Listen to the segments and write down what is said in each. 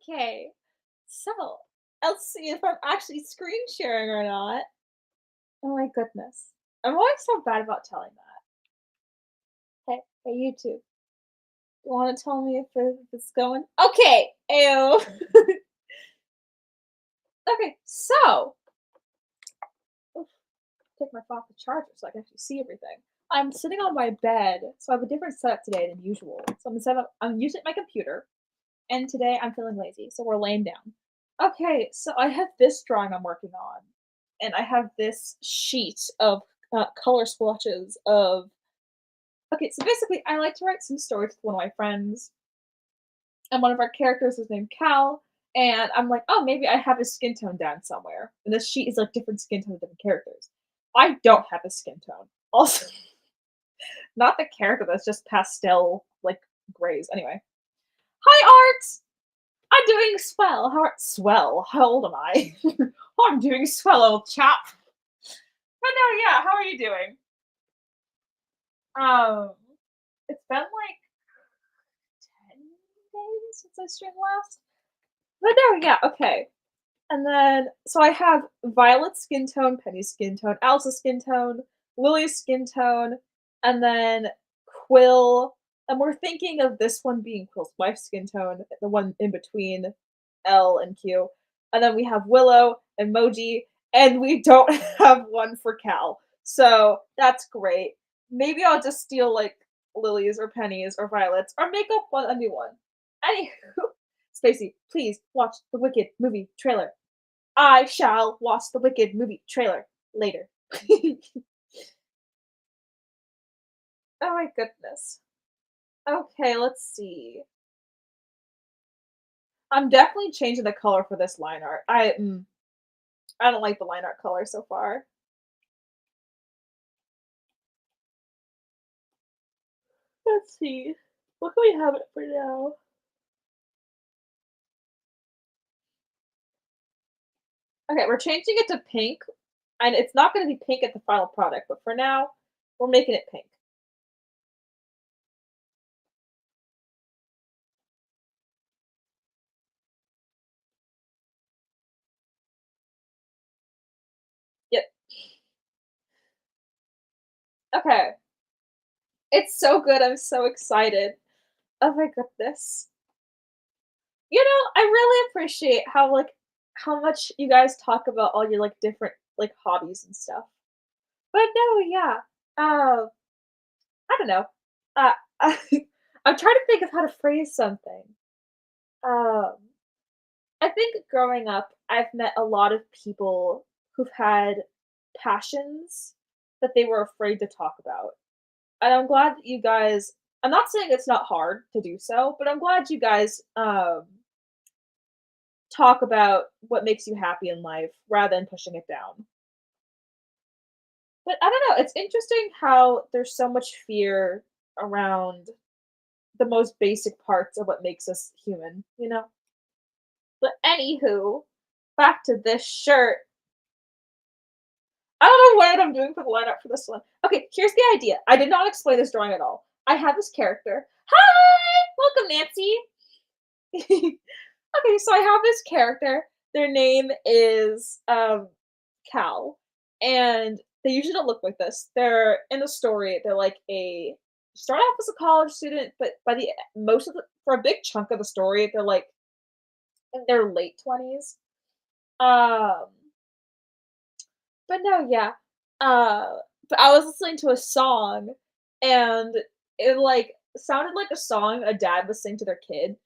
Okay, so let's see if I'm actually screen sharing or not. Oh my goodness. I'm always so bad about telling that. Hey, YouTube, you want to tell me if it's going? Okay, ew. Okay, so oof, take my phone off the charger so I can actually see everything. I'm sitting on my bed, so I have a different setup today than usual. So I'm using my computer, and today I'm feeling lazy, so we're laying down. Okay, so I have this drawing I'm working on, and I have this sheet of color swatches of. Okay, so basically, I like to write some stories with one of my friends, and one of our characters is named Cal, and I'm like, oh, maybe I have his skin tone down somewhere. And this sheet is like different skin tones of different characters. I don't have a skin tone. Also, not the character that's just pastel like grays. Anyway, hi, Art. I'm doing swell. Swell? How old am I? Oh, I'm doing swell, old chap. But no, yeah. How are you doing? Um, it's been like 10 days since I streamed last. But no, yeah. Okay. And then, so I have Violet's skin tone, Penny's skin tone, Alice's skin tone, Lily's skin tone, and then Quill. And we're thinking of this one being Quill's wife's skin tone, the one in between L and Q. And then we have Willow and Moji, and we don't have one for Cal. So that's great. Maybe I'll just steal like Lily's or Penny's or Violet's or make up a new one. Anywho, Stacy, please watch the Wicked movie trailer. I shall watch the Wicked movie trailer later. Oh my goodness. Okay, let's see. I'm definitely changing the color for this line art. I don't like the line art color so far. Let's see. What can we have it for now? Okay, we're changing it to pink, and it's not going to be pink at the final product, but for now, we're making it pink. Yep. Okay. It's so good. I'm so excited. Oh my goodness. I really appreciate how much you guys talk about all your like different like hobbies and stuff. But no, yeah. I don't know. Uh, I'm trying to think of how to phrase something. Um, I think growing up, I've met a lot of people who've had passions that they were afraid to talk about. And I'm glad that you guys. I'm not saying it's not hard to do so, but I'm glad you guys talk about what makes you happy in life rather than pushing it down. But I don't know, it's interesting how there's so much fear around the most basic parts of what makes us human? But anywho, back to this shirt. I don't know what I'm doing for the lineup for this one. Okay, here's the idea. I did not explain this drawing at all. I have this character. Hi! Welcome, Nancy. Okay, so I have this character. Their name is Cal, and they usually don't look like this. They're in the story. They're like a start off as a college student, but by the most of the for a big chunk of the story, they're like in their late 20s. Um, but no, yeah. Uh, but I was listening to a song, and it like sounded like a song a dad was singing to their kid.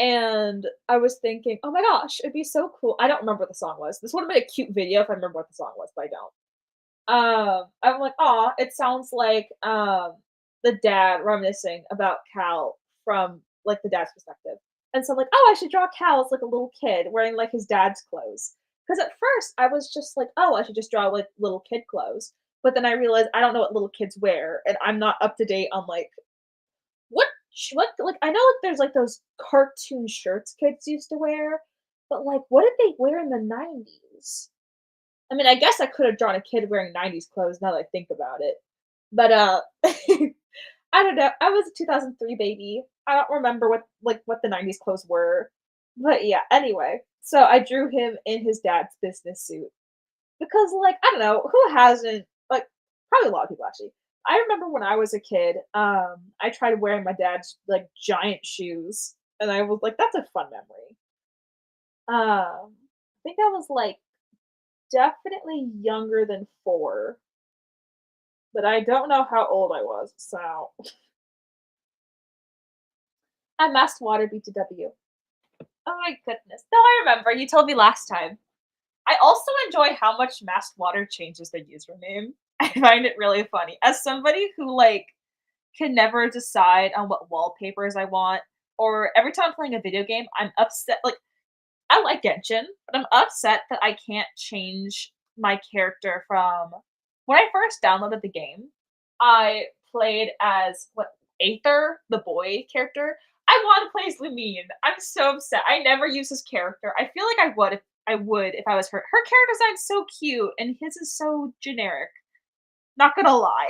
And I was thinking, oh my gosh, it'd be so cool. I don't remember what the song was. This would have been a cute video if I remember what the song was, but I don't. I'm like, "Aw, it sounds like, the dad reminiscing about Cal from, like, the dad's perspective." And so I'm like, "Oh, I should draw Cal as, like, a little kid wearing, like, his dad's clothes." Because at first, I was just like, "Oh, I should just draw, like, little kid clothes." But then I realized I don't know what little kids wear, and I'm not up to date on, like, what like, I know, like, there's, like, those cartoon shirts kids used to wear, but, like, what did they wear in the '90s? I mean, I guess I could have drawn a kid wearing '90s clothes now that I think about it. But, I don't know. I was a 2003 baby. I don't remember what the '90s clothes were. But yeah, anyway, so I drew him in his dad's business suit because, like, I don't know, who hasn't? Like, probably a lot of people actually. I remember when I was a kid, I tried wearing my dad's like giant shoes, and I was like, that's a fun memory. I think I was like definitely younger than 4, but I don't know how old I was. So I masked water BTW. Oh my goodness. No, I remember. You told me last time. I also enjoy how much Masked Water changes the username. I find it really funny. As somebody who, like, can never decide on what wallpapers I want, or every time I'm playing a video game, I'm upset like, I like Genshin, but I'm upset that I can't change my character from when I first downloaded the game, I played as what Aether, the boy character. I want to play as Lumine. I'm so upset. I never use his character. I feel like I would if I was her. Her character design's so cute and his is so generic. Not gonna lie.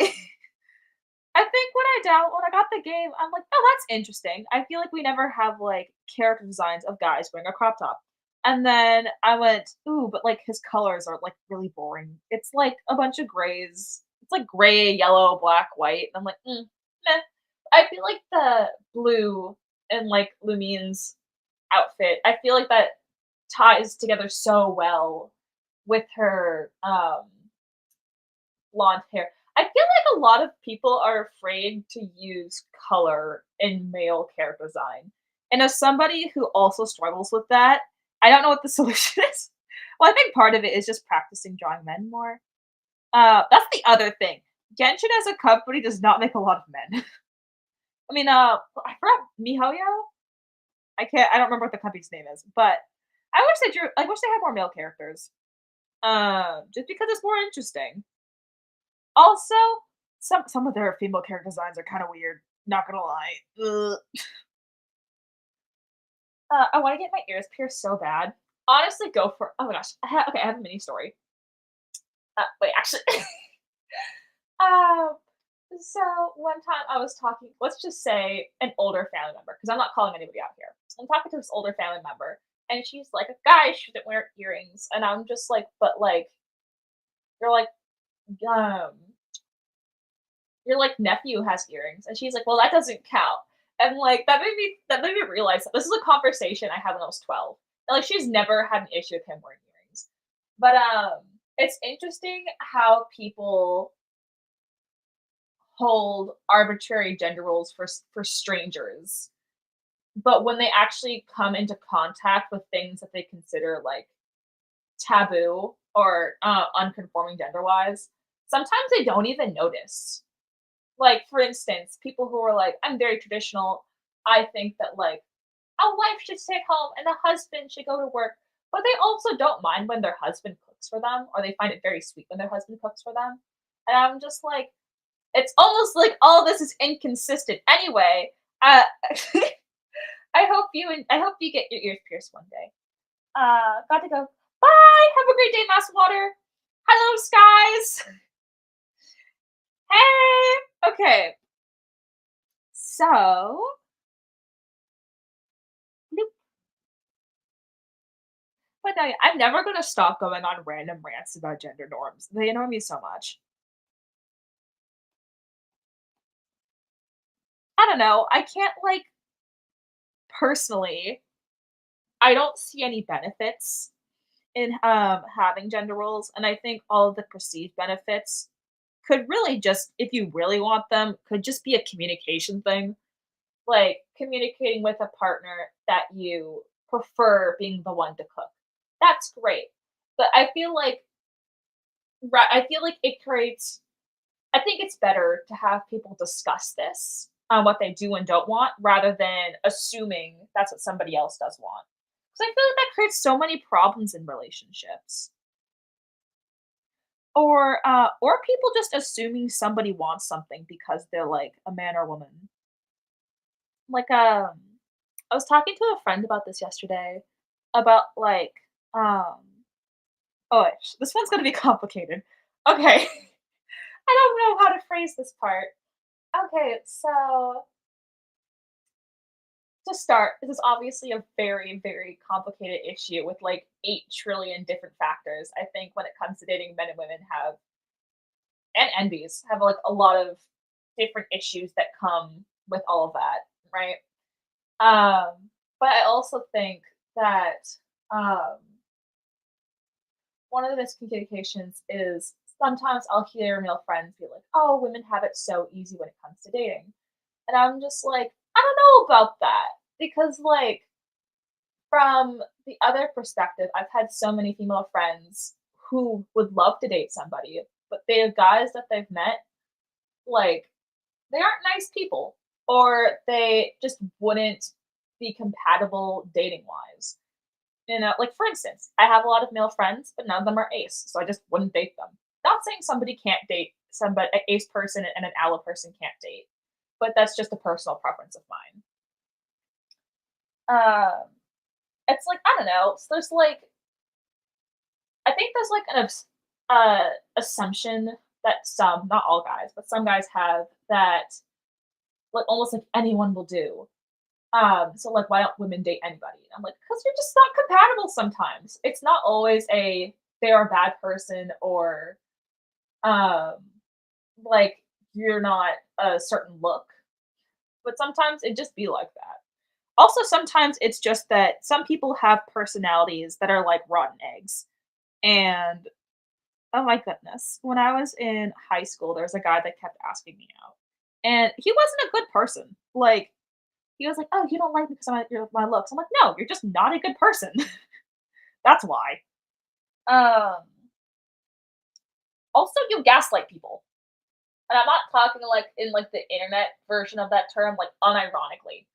I think when I got the game, I'm like, "Oh, that's interesting." I feel like we never have, like, character designs of guys wearing a crop top. And then I went, "Ooh, but, like, his colors are, like, really boring." It's, like, a bunch of grays. It's, like, gray, yellow, black, white, and I'm like, meh." I feel like the blue and, like, Lumine's outfit, I feel like that ties together so well with her, blonde hair. I feel like a lot of people are afraid to use color in male character design. And as somebody who also struggles with that, I don't know what the solution is. Well, I think part of it is just practicing drawing men more. That's the other thing. Genshin as a company does not make a lot of men. I mean, I forgot MiHoYo? I don't remember what the company's name is, but I wish they had more male characters. Just because it's more interesting. Also, some of their female character designs are kinda weird, not gonna lie. Ugh. I wanna get my ears pierced so bad. Honestly, go for oh my gosh, I have a mini story. Wait, actually um, so one time I was talking let's just say an older family member, because 'cause I'm not calling anybody out here. I'm talking to this older family member, and she's like, "A guy shouldn't wear earrings," and I'm just like, "But, like, you're like, um" your like nephew has earrings, and she's like, well, that doesn't count. And like that made me realize that this is a conversation I had when I was 12. And like she's never had an issue with him wearing earrings. But it's interesting how people hold arbitrary gender roles for strangers. But when they actually come into contact with things that they consider like taboo or unconforming gender wise, sometimes they don't even notice. Like, for instance, people who are like, "I'm very traditional. I think that, like, a wife should stay home and a husband should go to work," but they also don't mind when their husband cooks for them, or they find it very sweet when their husband cooks for them. And I'm just like, it's almost like all this is inconsistent. Anyway, I hope you get your ears pierced one day. Got to go. Bye. Have a great day, Mass Water. Hello, skies. Hey. Okay. So, but no, I'm never gonna stop going on random rants about gender norms. They annoy me so much. I don't know. I can't like personally. I don't see any benefits in having gender roles, and I think all of the perceived benefits could really just, if you really want them, could just be a communication thing. Like communicating with a partner that you prefer being the one to cook. That's great. But I feel like it creates I think it's better to have people discuss this on what they do and don't want rather than assuming that's what somebody else does want. Because I feel like that creates so many problems in relationships. Or people just assuming somebody wants something because they're like a man or woman. Like I was talking to a friend about this yesterday about like um this one's gonna be complicated. Okay. I don't know how to phrase this part. Okay, so to start, this is obviously a very, very complicated issue with like 8 trillion different factors. I think when it comes to dating, men and women have, and NBs have like a lot of different issues that come with all of that, right? But I also think that um, one of the miscommunications is sometimes I'll hear male friends be like, "Oh, women have it so easy when it comes to dating," and I'm just like, I don't know about that because like from the other perspective, I've had so many female friends who would love to date somebody, but they are guys that they've met, like, they aren't nice people, or they just wouldn't be compatible dating wise. You know, like for instance, I have a lot of male friends, but none of them are ace, so I just wouldn't date them. Not saying somebody can't date somebody, an ace person and an aloe person can't date, but that's just a personal preference of mine. Um, it's like I don't know. So there's like I think there's like an assumption that some, not all guys, but some guys have that like almost like anyone will do. So like why don't women date anybody? I'm like, because you're just not compatible sometimes. It's not always a they're a bad person or um like you're not a certain look. But sometimes it just be like that. Also, sometimes it's just that some people have personalities that are like rotten eggs. And oh my goodness. When I was in high school, there was a guy that kept asking me out. And he wasn't a good person. Like, he was like, "Oh, you don't like me because of my looks." I'm like, "No, you're just not a good person. That's why." Um, Also, you gaslight people. And I'm not talking like in like the internet version of that term, like unironically,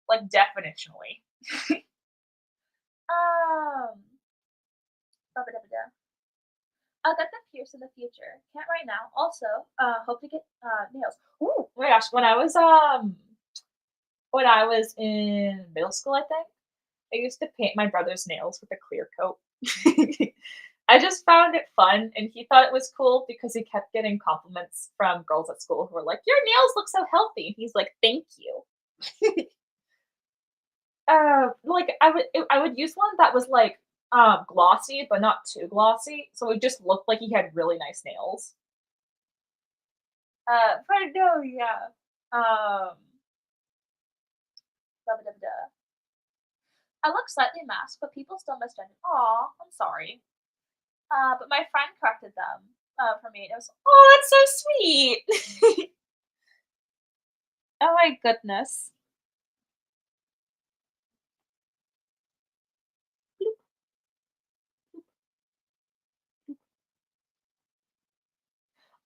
like definitionally. Um, ba-ba-da-ba-da. I'll get them pierced in the future. Can't right now. Also, hope to get nails. Ooh, oh my gosh, when I was in middle school, I think, I used to paint my brother's nails with a clear coat. I just found it fun, and he thought it was cool because he kept getting compliments from girls at school who were like, "Your nails look so healthy." And he's like, "Thank you." Like I would use one that was like glossy, but not too glossy, so it just looked like he had really nice nails. But no, yeah. Um, blah, blah, blah, blah. I look slightly masked, but people still misgender. Aw, I'm sorry. But my friend corrected them for me. And it was, oh, that's so sweet. Oh my goodness.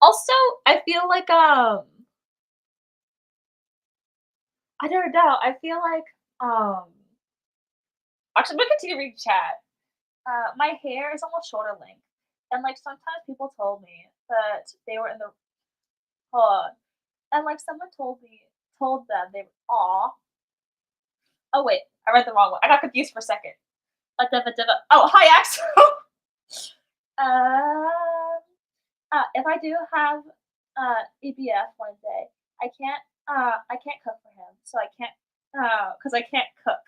Also, I feel like I don't know. I feel like actually, I'm gonna continue reading chat. My hair is almost shoulder length, and like sometimes people told me that they were in the hood, and like someone told them they were aw. Oh wait, I read the wrong one. I got confused for a second. Oh, hi, Axel. um, if I do have EBF one day, I can't cook for him, so I can't because I can't cook.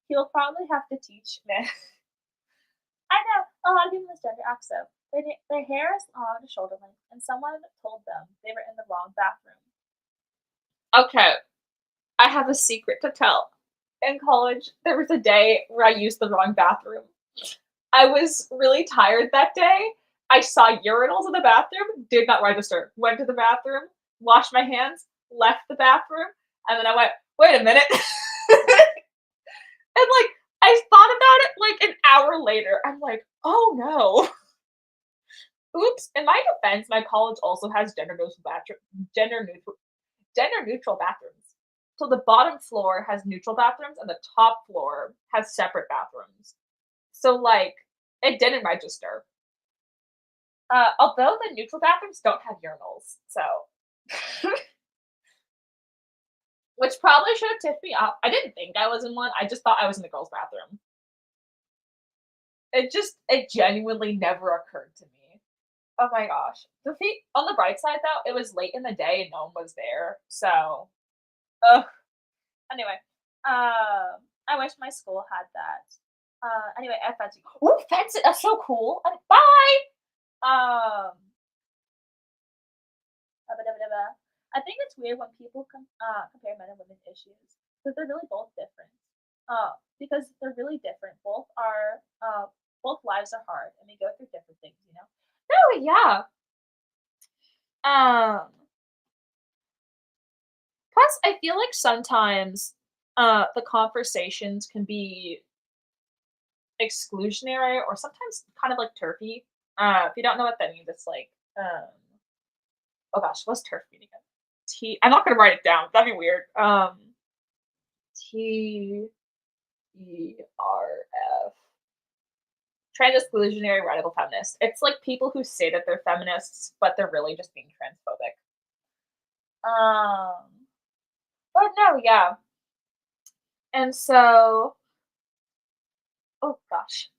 He'll probably have to teach me. I know a lot of people misgender Axo. Their hair is on to shoulder length, and someone told them they were in the wrong bathroom. Okay, I have a secret to tell. In college, there was a day where I used the wrong bathroom. I was really tired that day. I saw urinals in the bathroom, did not register. Went to the bathroom, washed my hands, left the bathroom, and then I went, wait a minute. And like I thought about it like an hour later. I'm like, oh no. Oops. In my defense, my college also has gender neutral gender neutral bathrooms. So the bottom floor has neutral bathrooms and the top floor has separate bathrooms. So like it didn't register. Although the neutral bathrooms don't have urinals, so which probably should have tipped me off. I didn't think I was in one. I just thought I was in the girls' bathroom. It genuinely never occurred to me. Oh my gosh. On the bright side though, it was late in the day and no one was there. So ugh. Anyway, I wish my school had that. Anyway, fencing. Ooh, fencing! That's so cool. Bye. I think it's weird when people compare men and women issues because they're really both different. Because they're really different. Both lives are hard and they go through different things. You know. No, yeah. Um. Plus, I feel like sometimes the conversations can be exclusionary or sometimes kind of like turfy. If you don't know what that means, it's like oh gosh, what's turf mean again? I'm not gonna write it down. That'd be weird. TERF. Trans exclusionary radical feminist. It's like people who say that they're feminists, but they're really just being transphobic. Um, but no, yeah. And so, oh gosh,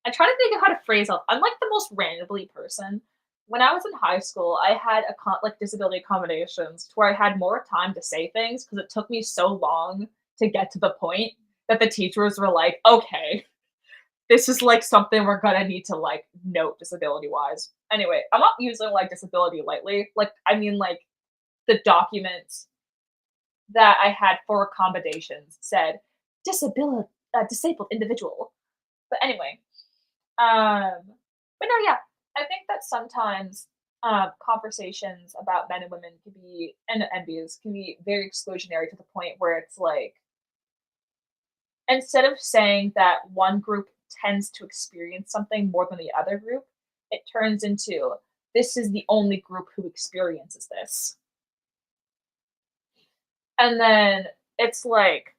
I try to think of how to phrase it. I'm like the most randomly person. When I was in high school, I had like disability accommodations to where I had more time to say things because it took me so long to get to the point that the teachers were like, "Okay, this is like something we're gonna need to like note disability wise." Anyway, I'm not using like disability lightly. Like I mean like the documents that I had for accommodations said disability disabled individual. But anyway, um, but no, yeah, I think that sometimes conversations about men and women can be and envious can be very exclusionary to the point where it's like instead of saying that one group tends to experience something more than the other group, it turns into this is the only group who experiences this. And then it's like,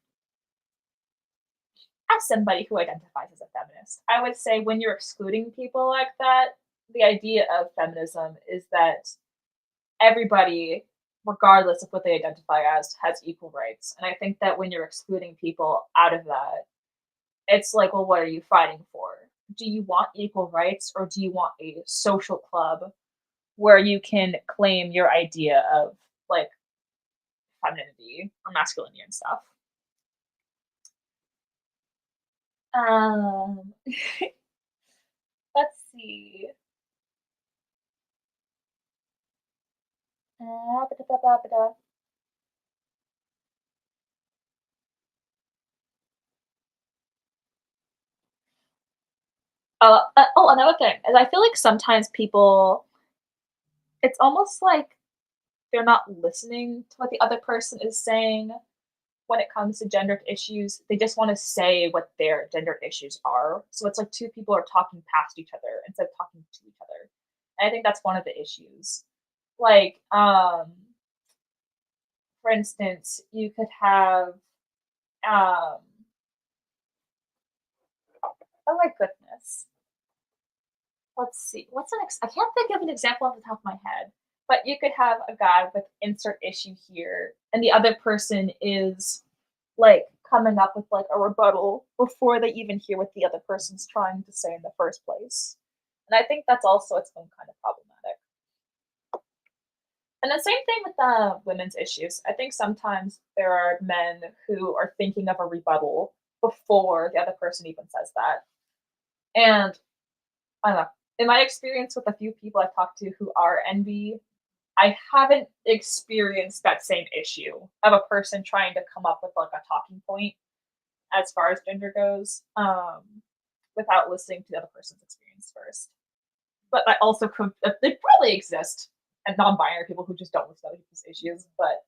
as somebody who identifies as a feminist, I would say when you're excluding people like that, the idea of feminism is that everybody, regardless of what they identify as, has equal rights. And I think that when you're excluding people out of that, it's like, well, what are you fighting for? Do you want equal rights or do you want a social club where you can claim your idea of like femininity or masculinity and stuff? Um, let's see. Ba-da-ba-ba-ba-da. Another thing is I feel like sometimes people, it's almost like they're not listening to what the other person is saying when it comes to gendered issues. They just want to say what their gendered issues are. So it's like two people are talking past each other instead of talking to each other. And I think that's one of the issues. Like, for instance, you could have, um, oh my goodness, let's see, I can't think of an example off the top of my head, but you could have a guy with insert issue here, and the other person is like coming up with like a rebuttal before they even hear what the other person's trying to say in the first place. And I think that's also its own kind of problematic. And the same thing with women's issues. I think sometimes there are men who are thinking of a rebuttal before the other person even says that. And I don't know. In my experience with a few people I've talked to who are envy, I haven't experienced that same issue of a person trying to come up with like a talking point as far as gender goes, without listening to the other person's experience first. But I also they probably exist and non-binary people who just don't listen to other people's issues, but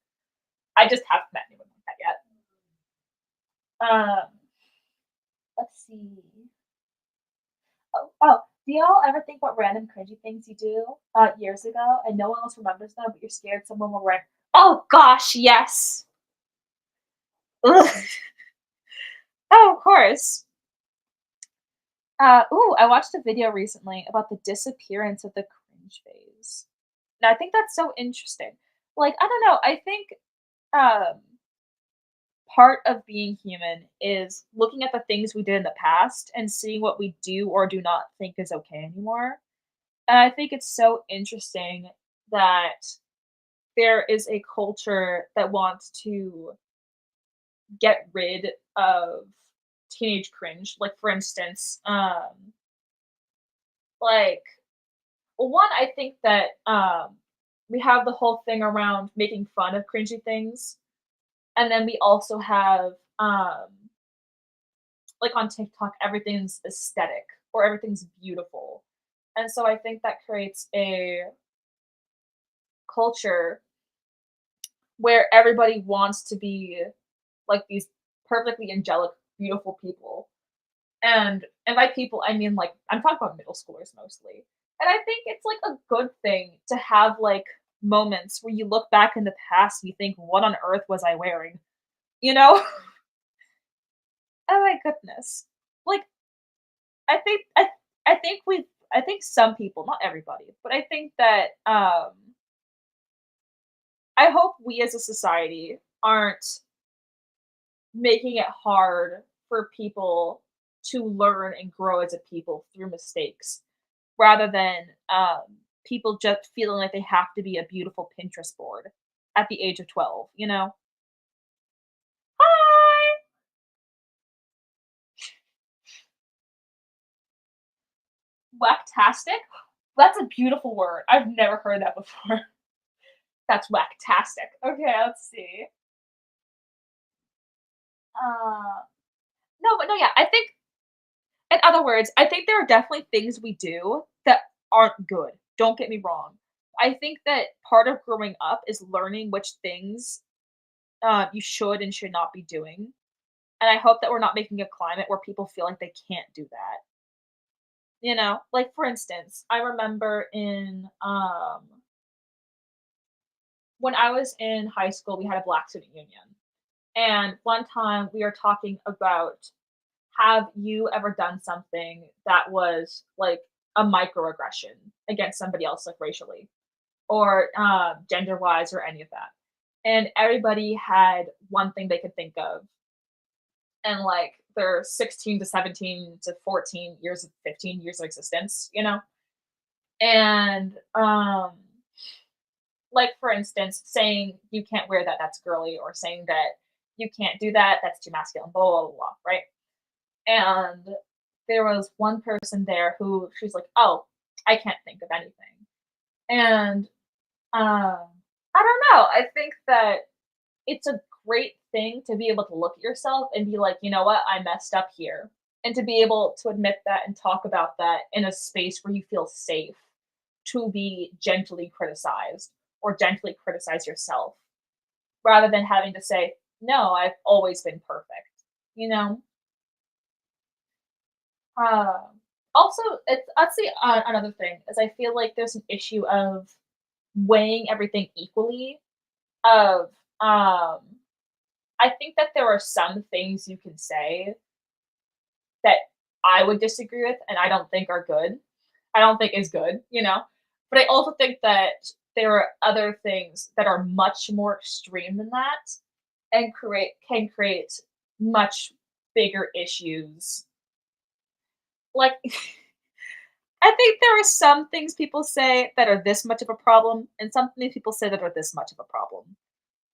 I just haven't met anyone like that yet. Um, let's see. Oh, do y'all ever think what random cringy things you do years ago and no one else remembers them, but you're scared someone will write? Oh gosh, yes. Ugh. Oh, of course. Ooh, I watched a video recently about the disappearance of the cringe phase. And I think that's so interesting. Like, I don't know, I think um part of being human is looking at the things we did in the past and seeing what we do or do not think is okay anymore. And I think it's so interesting that there is a culture that wants to get rid of teenage cringe. Like, for instance, like, one, I think that, we have the whole thing around making fun of cringy things, and then we also have, like, on TikTok, everything's aesthetic or everything's beautiful, and so I think that creates a culture where everybody wants to be like these perfectly angelic, beautiful people. And by people, I mean, like, I'm talking about middle schoolers mostly. And I think it's like a good thing to have like moments where you look back in the past and you think, what on earth was I wearing? You know? Oh my goodness. Like, I think I think we I think some people, not everybody, but I think that I hope we as a society aren't making it hard for people to learn and grow as a people through mistakes rather than people just feeling like they have to be a beautiful Pinterest board at the age of 12, you know? Hi! Whacktastic? That's a beautiful word. I've never heard that before. That's whacktastic. Okay, let's see. Uh, no, but no, yeah, I think in other words, I think there are definitely things we do that aren't good. Don't get me wrong. I think that part of growing up is learning which things you should and should not be doing. And I hope that we're not making a climate where people feel like they can't do that. You know, like for instance, I remember in when I was in high school, we had a black student union. And one time we were talking about have you ever done something that was like a microaggression against somebody else, like racially or gender wise or any of that? And everybody had one thing they could think of. And like their 16 to 17 to 14 years, 15 years of existence, you know? And like for instance, saying you can't wear that, that's girly, or saying that you can't do that, that's too masculine, blah, blah, blah, blah, right? And there was one person there who she's like, "Oh, I can't think of anything." And, um, I don't know, I think that it's a great thing to be able to look at yourself and be like, "You know what? I messed up here." And to be able to admit that and talk about that in a space where you feel safe to be gently criticized or gently criticize yourself rather than having to say, "No, I've always been perfect." You know? Also, it's that's the another thing is I feel like there's an issue of weighing everything equally. Of I think that there are some things you can say that I would disagree with, and I don't think are good. I don't think is good, you know. But I also think that there are other things that are much more extreme than that, and create much bigger issues. Like I think there are some things people say that are this much of a problem, and some things people say that are this much of a problem.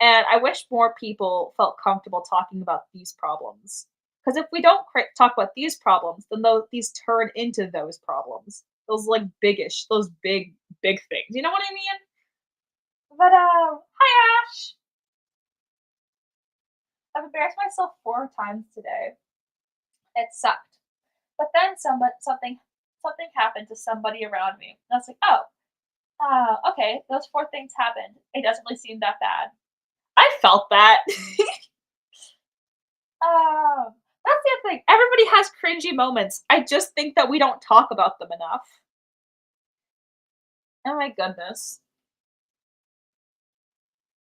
And I wish more people felt comfortable talking about these problems. Because if we don't talk about these problems, then these turn into those problems. Those like biggish, those big things. You know what I mean? But hi Ash. I've embarrassed myself 4 times today. It sucked. But then something happened to somebody around me. And I was like, oh, okay, those 4 things happened. It doesn't really seem that bad. I felt that. That's the other thing. Everybody has cringy moments. I just think that we don't talk about them enough. Oh my goodness.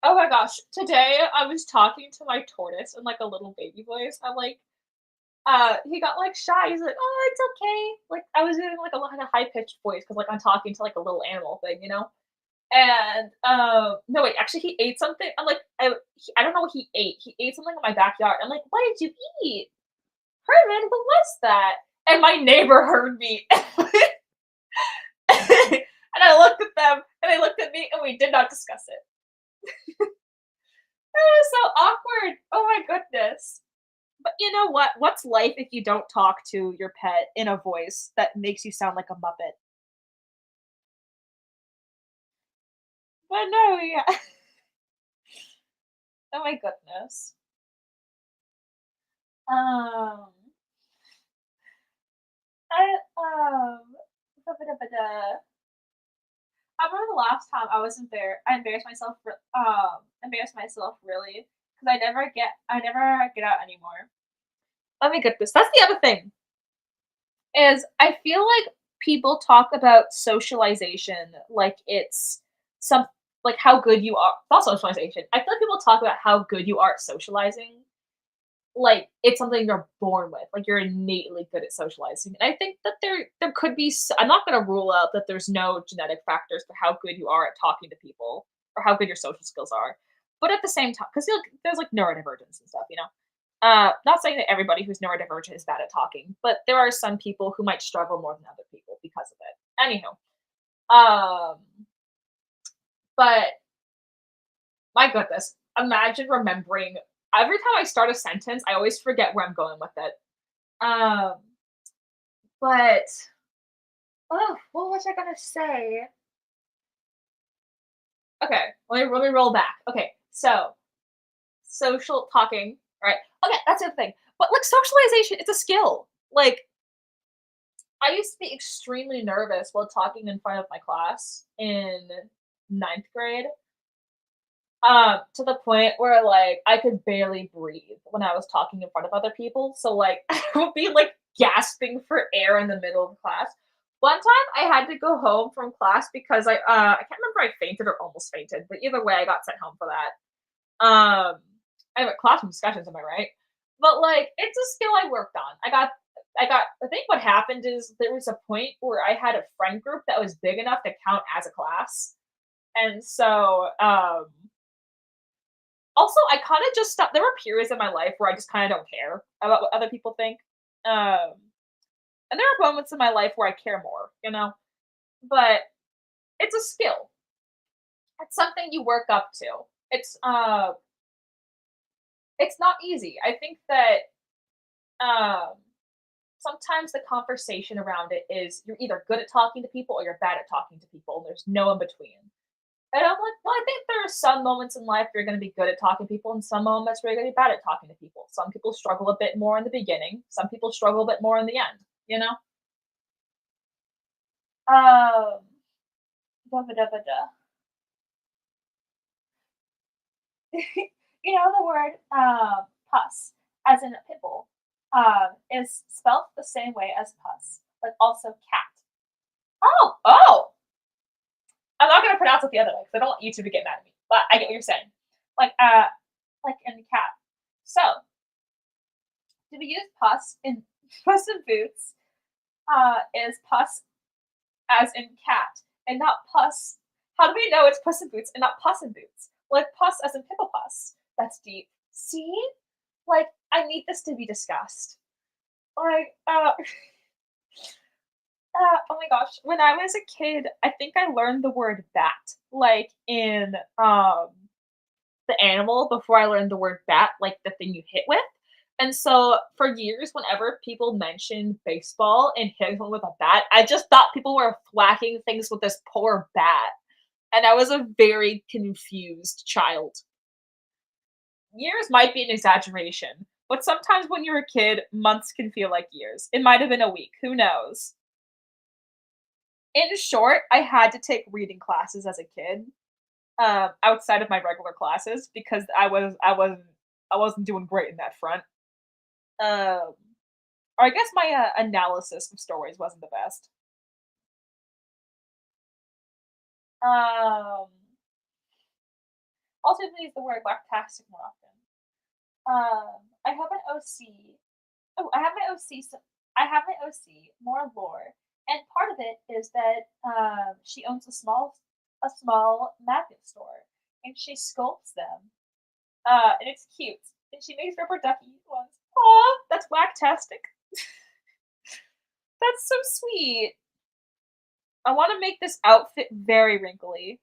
Oh my gosh. Today I was talking to my tortoise in like a little baby voice. I'm like, he got like shy. He's like, oh, it's okay. Like I was doing like a high pitched voice because like I'm talking to like a little animal thing, you know? And, no, wait, actually, he ate something. I'm like, I don't know what he ate. He ate something in my backyard. I'm like, "What did you eat? Herman, what was that?" And my neighbor heard me. And I looked at them, and they looked at me, and we did not discuss it. was so awkward. Oh my goodness. But you know what? What's life if you don't talk to your pet in a voice that makes you sound like a Muppet? But no, yeah. Oh my goodness. Um, I da-da-da-da. I remember the last time I embarrassed myself really because I never get out anymore. Oh my goodness, that's the other thing, is I feel like people talk about socialization like it's some like how good you are not socialization. I feel like people talk about how good you are at socializing, like it's something you're born with, like you're innately good at socializing. And I think that there could be I'm not gonna rule out that there's no genetic factors for how good you are at talking to people or how good your social skills are. But at the same time, because there's like neurodivergence and stuff, you know? Not saying that everybody who's neurodivergent is bad at talking, but there are some people who might struggle more than other people because of it. Anywho, but my goodness, imagine remembering every time I start a sentence, I always forget where I'm going with it. Um, but oh, what was I gonna say? Okay, let me roll back. Okay, so social talking, right? Okay, that's the thing. But like socialization, it's a skill. Like I used to be extremely nervous while talking in front of my class in ninth grade. To the point where like I could barely breathe when I was talking in front of other people. So like I would be like gasping for air in the middle of class. One time I had to go home from class because I can't remember I fainted or almost fainted, but either way I got sent home for that. Anyway, classroom discussions, am I right? But like it's a skill I worked on. I think what happened is there was a point where I had a friend group that was big enough to count as a class. And so also, I kinda just stopped there were periods in my life where I just kinda don't care about what other people think, um, and there are moments in my life where I care more, you know? But it's a skill. It's something you work up to. It's not easy. I think that, um, sometimes the conversation around it is you're either good at talking to people or you're bad at talking to people, and there's no in between. And I'm like, well, I think there are some moments in life where you're going to be good at talking to people, and some moments where you're going to be bad at talking to people. Some people struggle a bit more in the beginning. Some people struggle a bit more in the end. You know. Um. Da-ba-da-ba-da. You know the word pus, as in a pimple, is spelled the same way as pus, but also cat. Oh! I'm not gonna pronounce it the other way because I don't want YouTube to get mad at me. But I get what you're saying. Like like in cat. So do we use pus in Puss in Boots? Is pus as in cat and not pus? How do we know it's Puss in Boots and not Puss in Boots? Like pus as in pimple pus. That's deep. See? Like I need this to be discussed. Like oh my gosh, when I was a kid, I think I learned the word bat like in the animal before I learned the word bat, like the thing you hit with. And so for years, whenever people mentioned baseball and hitting someone with a bat, I just thought people were whacking things with this poor bat. And I was a very confused child. Years might be an exaggeration, but sometimes when you're a kid, months can feel like years. It might have been a week, who knows? In short, I had to take reading classes as a kid, outside of my regular classes because I wasn't doing great in that front. Um, or I guess my, analysis of stories wasn't the best. Um, also use the word lactastic more often. I have an OC. Oh, I have my OC. I have my OC more lore, and part of it is that she owns a small magnet store, and she sculpts them. And it's cute, and she makes rubber ducky ones. Aw, that's whacktastic. That's so sweet. I want to make this outfit very wrinkly.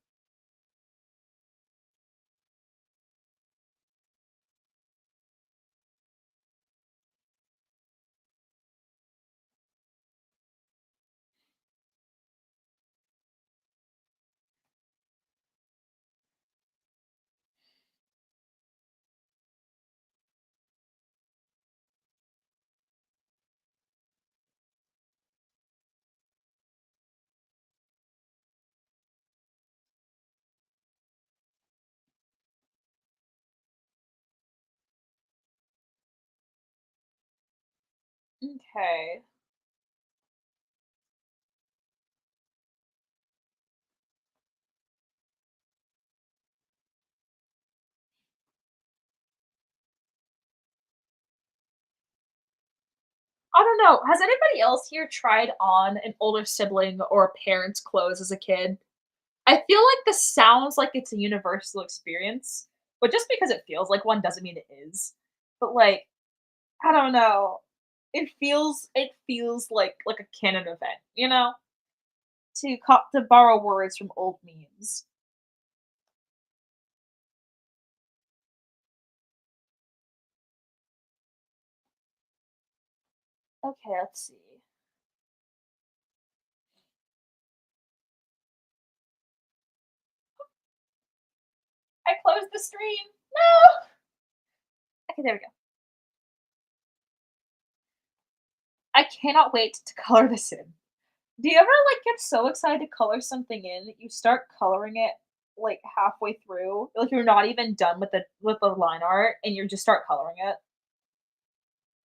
Okay. I don't know. Has anybody else here tried on an older sibling or a parent's clothes as a kid? I feel like this sounds like it's a universal experience, but just because it feels like one doesn't mean it is. But like, I don't know. It feels like a canon event, you know? To borrow words from old memes. Okay, let's see. I closed the stream. No. Okay, there we go. I cannot wait to color this in. Do you ever like get so excited to color something in that you start coloring it like halfway through? Like you're not even done with the line art and you just start coloring it?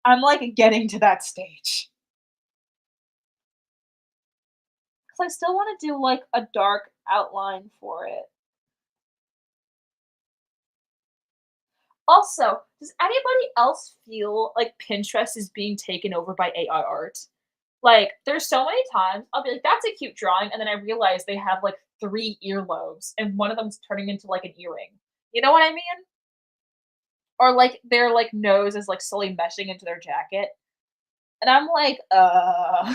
I'm like getting to that stage. Cause I still want to do like a dark outline for it. Also, does anybody else feel like Pinterest is being taken over by AI art? Like, there's so many times I'll be like, "That's a cute drawing," and then I realize they have, like, 3 earlobes, and one of them's turning into, like, an earring. You know what I mean? Or, like, their, like, nose is, like, slowly meshing into their jacket, and I'm like, But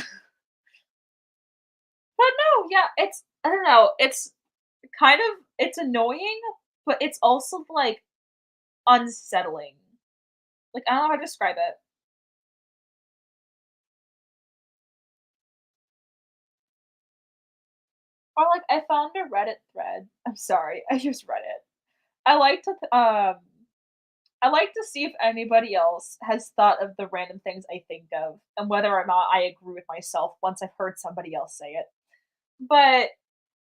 no, yeah, it's I don't know, it's annoying, but it's also, like, unsettling. Like, I don't know how to describe it. Or, like, I found a Reddit thread I'm sorry, I use Reddit. I like to th I like to see if anybody else has thought of the random things I think of and whether or not I agree with myself once I've heard somebody else say it. But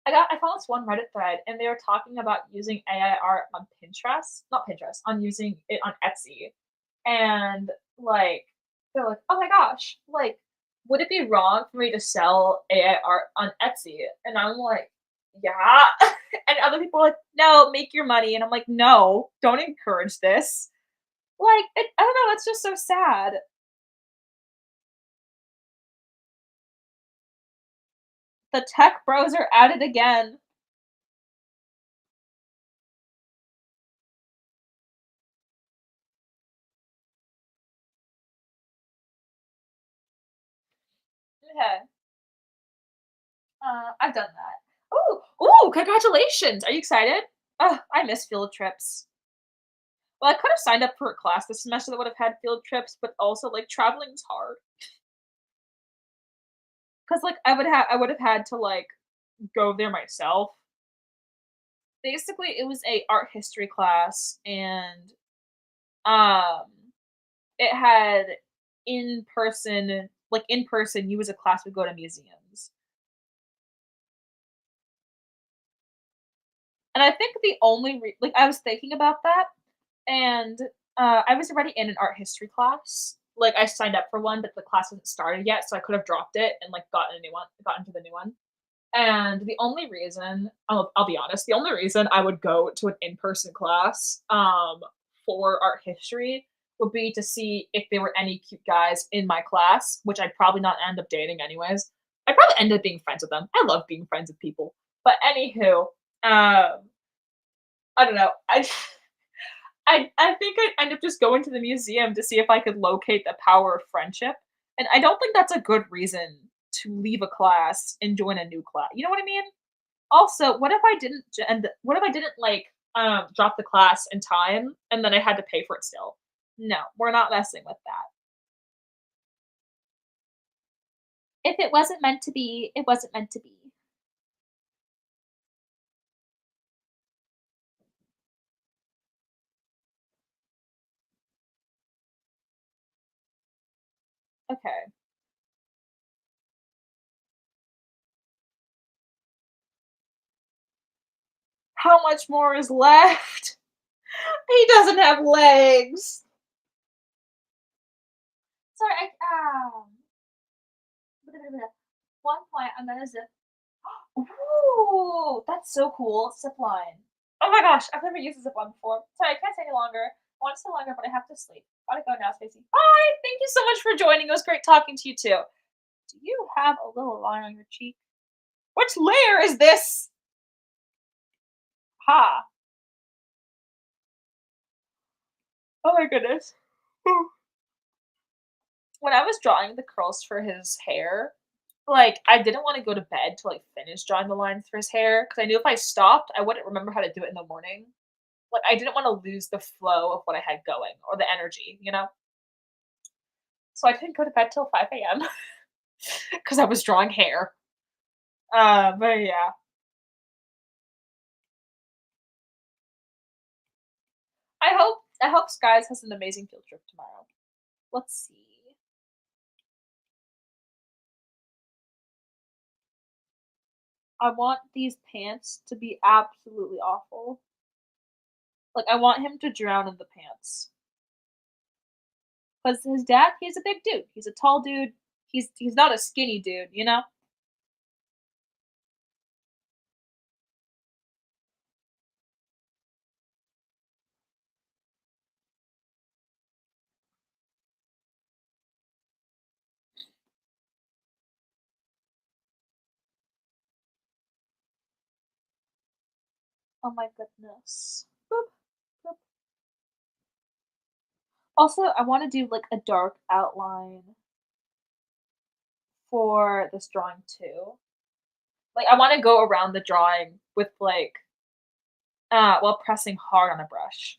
I found this one Reddit thread and they were talking about using AI art on Pinterest, not Pinterest, on using it on Etsy. And like they're like, "Oh my gosh, like would it be wrong for me to sell AI art on Etsy?" And I'm like, "Yeah." And other people are like, "No, make your money." And I'm like, "No, don't encourage this." Like, I don't know, it's just so sad. The tech bros are at it again. Okay, I've done that. Ooh, congratulations! Are you excited? Ugh, I miss field trips. Well, I could have signed up for a class this semester that would have had field trips, but also, like, traveling's hard. Cause like, I would have had to, like, go there myself. Basically, it was a art history class, and, um, it had in person, you as a class would go to museums. And I think the only like, I was thinking about that, and, I was already in an art history class. Like, I signed up for one, but the class wasn't started yet, so I could have dropped it and, like, got into the new one. And the only reason I'll be honest, the only reason I would go to an in-person class, for art history would be to see if there were any cute guys in my class, which I'd probably not end up dating anyways. I'd probably end up being friends with them. I love being friends with people. But anywho, I don't know. I think I'd end up just going to the museum to see if I could locate the power of friendship, and I don't think that's a good reason to leave a class and join a new class. You know what I mean? Also, what if I didn't, like, drop the class in time and then I had to pay for it still? No, we're not messing with that. If it wasn't meant to be, it wasn't meant to be. Okay. How much more is left? He doesn't have legs. Sorry, one point, I'm gonna zip. Ooh, that's so cool. Zip line. Oh my gosh, I've never used a zip line before. Sorry, I can't stay any longer. I want to stay longer, but I have to sleep. Gotta go now, Stacey. Bye. Thank you so much for joining. It was great talking to you too. Do you have a little line on your cheek? Which layer is this? Ha. Oh my goodness. When I was drawing the curls for his hair, like, I didn't wanna go to bed to, like, finish drawing the lines for his hair because I knew if I stopped, I wouldn't remember how to do it in the morning. Like, I didn't wanna lose the flow of what I had going or the energy, you know? So I didn't go to bed till 5 AM because I was drawing hair. But yeah. I hope Skies has an amazing field trip tomorrow. Let's see. I want these pants to be absolutely awful. Like, I want him to drown in the pants. 'Cause his dad, he's a big dude. He's a tall dude. He's not a skinny dude, you know? Oh my goodness. Boop, boop. Also, I wanna do, like, a dark outline for this drawing too. Like, I wanna go around the drawing with, like, while pressing hard on a brush.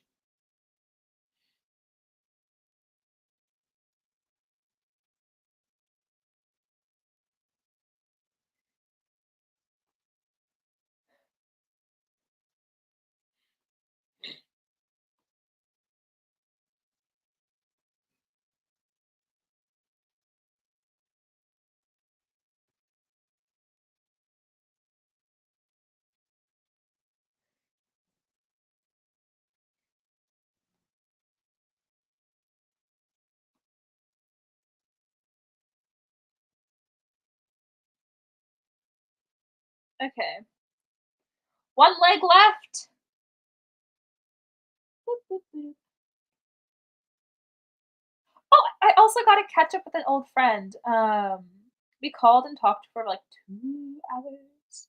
Okay. One leg left! Boop, boop, boop. Oh, I also got to catch up with an old friend. We called and talked for, like, 2 hours,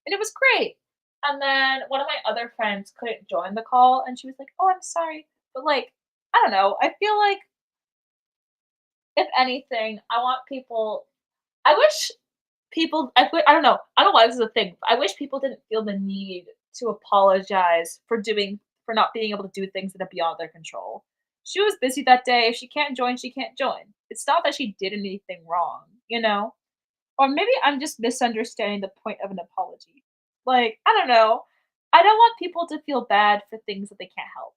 and it was great. And then one of my other friends couldn't join the call, and she was like, "Oh, I'm sorry." But, like, I don't know, I feel like if anything, I want people I wish I don't know, I don't know why this is a thing, but I wish people didn't feel the need to apologize for not being able to do things that are beyond their control. She was busy that day, if she can't join, she can't join. It's not that she did anything wrong, you know? Or maybe I'm just misunderstanding the point of an apology. Like, I don't know. I don't want people to feel bad for things that they can't help.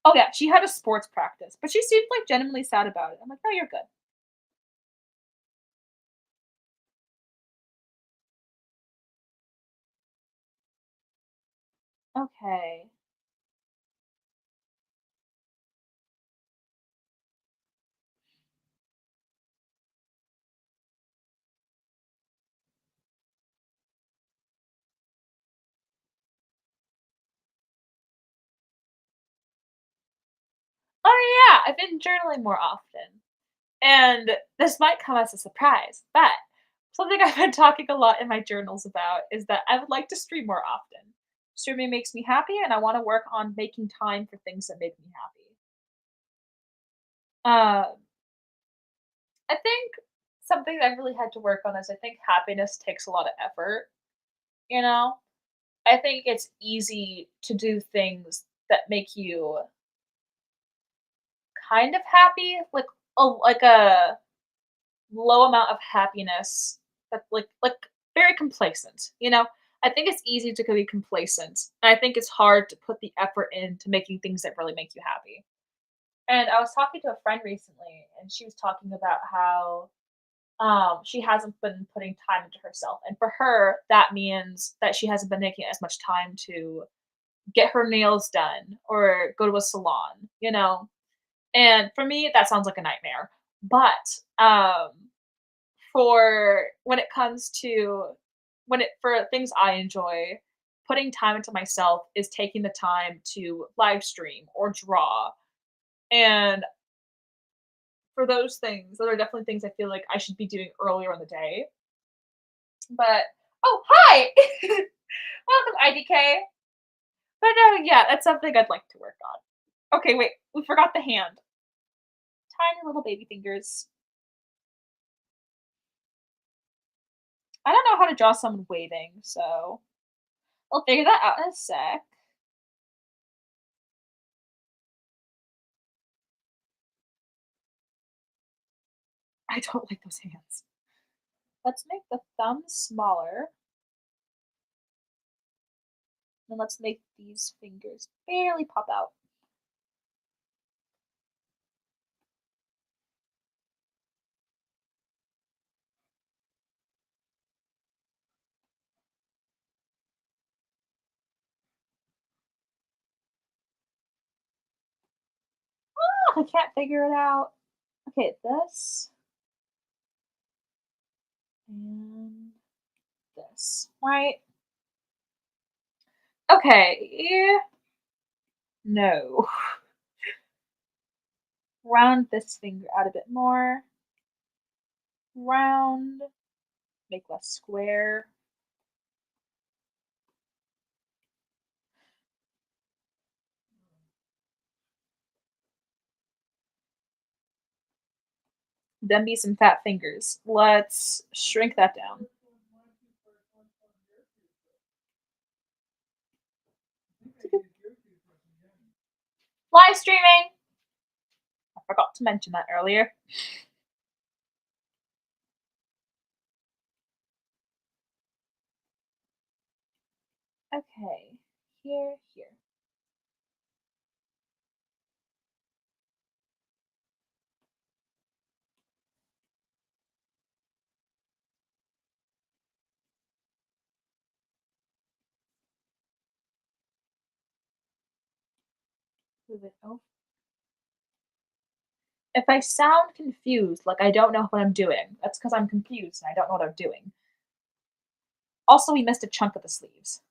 Oh, yeah, she had a sports practice, but she seemed, like, genuinely sad about it. I'm like, "No, you're good." Okay. Oh, yeah, I've been journaling more often. And this might come as a surprise, but something I've been talking a lot in my journals about is that I would like to stream more often. Streaming makes me happy, and I want to work on making time for things that make me happy. Um, I think something that I've really had to work on is I think happiness takes a lot of effort. You know, I think it's easy to do things that make you kind of happy, like a low amount of happiness that's like very complacent, you know? I think it's easy to be complacent, and I think it's hard to put the effort into making things that really make you happy. And I was talking to a friend recently, and she was talking about how she hasn't been putting time into herself. And for her, that means that she hasn't been making as much time to get her nails done or go to a salon, you know? And for me, that sounds like a nightmare. But for when it comes to when it for things I enjoy, putting time into myself is taking the time to live stream or draw. And for those things, those are definitely things I feel like I should be doing earlier in the day. But oh, hi! Welcome, IDK. But no, yeah, that's something I'd like to work on. Okay, wait, we forgot the hand. Tiny little baby fingers. I don't know how to draw someone waving, so I'll figure that out in a sec. I don't like those hands. Let's make the thumb smaller, and let's make these fingers barely pop out. Ah, I can't figure it out. Okay, this and this, right? Okay, no. Round this finger out a bit more. Round, make less square. Then be some fat fingers. Let's shrink that down. Live streaming! I forgot to mention that earlier. Okay, here. Move it over. If I sound confused, like I don't know what I'm doing, that's because I'm confused and I don't know what I'm doing. Also, we missed a chunk of the sleeves.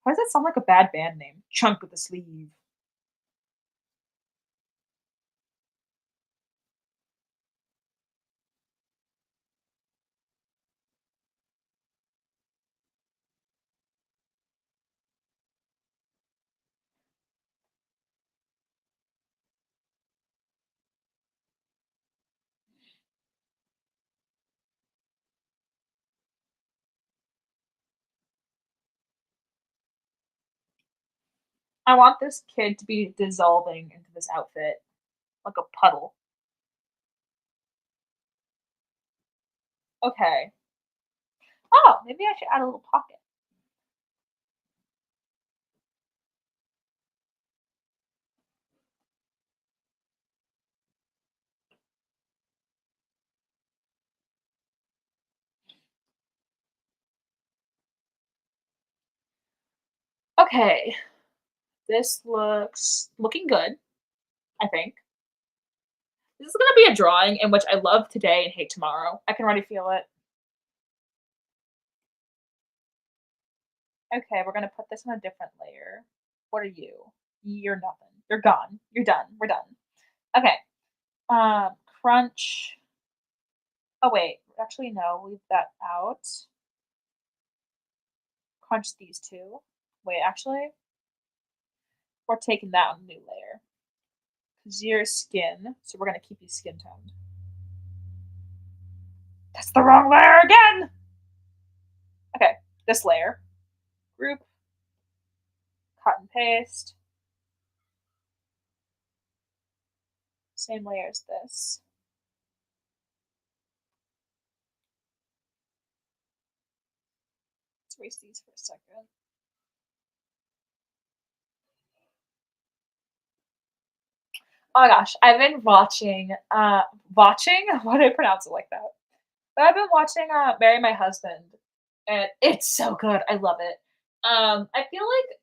Why does that sound like a bad band name? Chunk of the sleeve. I want this kid to be dissolving into this outfit like a puddle. Okay. Oh, maybe I should add a little pocket. Okay, this looks looking good, I think. This is gonna be a drawing in which I love today and hate tomorrow. I can already feel it. Okay, we're gonna put this on a different layer. What are you? You're nothing. You're gone. You're done. We're done. Okay. Crunch. Oh wait, actually no, leave that out. Crunch these two. Wait, actually, we're taking that on a new layer. Cause you're skin, so we're gonna keep you skin toned. That's the wrong layer again. Okay, this layer. Group, cut and paste. Same layer as this. Let's erase these for a second. Oh my gosh, I've been watching? Why did I pronounce it like that? But I've been watching, Marry My Husband, and it's so good, I love it. I feel like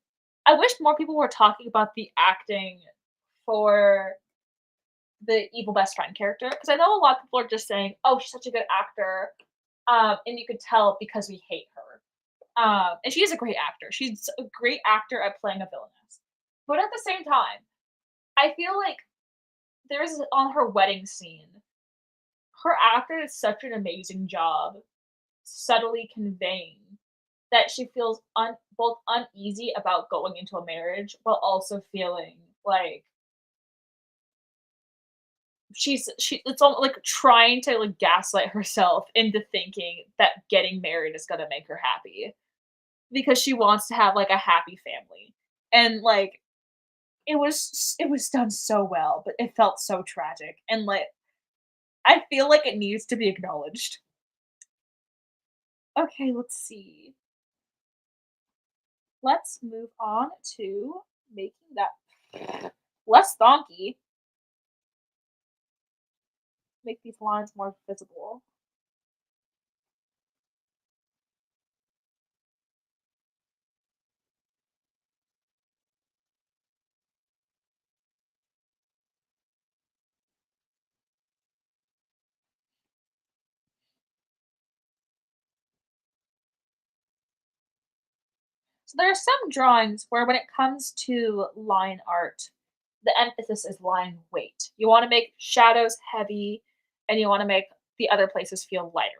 I wish more people were talking about the acting for the evil best friend character, because I know a lot of people are just saying, "Oh, she's such a good actor," and you could tell because we hate her. And she is a great actor. She's a great actor at playing a villainess. But at the same time, I feel like there's on her wedding scene, her actor did such an amazing job subtly conveying that she feels both uneasy about going into a marriage, while also feeling like she it's all like trying to like gaslight herself into thinking that getting married is gonna make her happy because she wants to have like a happy family. And like it was done so well, but it felt so tragic. And like I feel like it needs to be acknowledged. Okay, let's see. Let's move on to making that less donkey, make these lines more visible. So there are some drawings where when it comes to line art, the emphasis is line weight. You want to make shadows heavy and you want to make the other places feel lighter.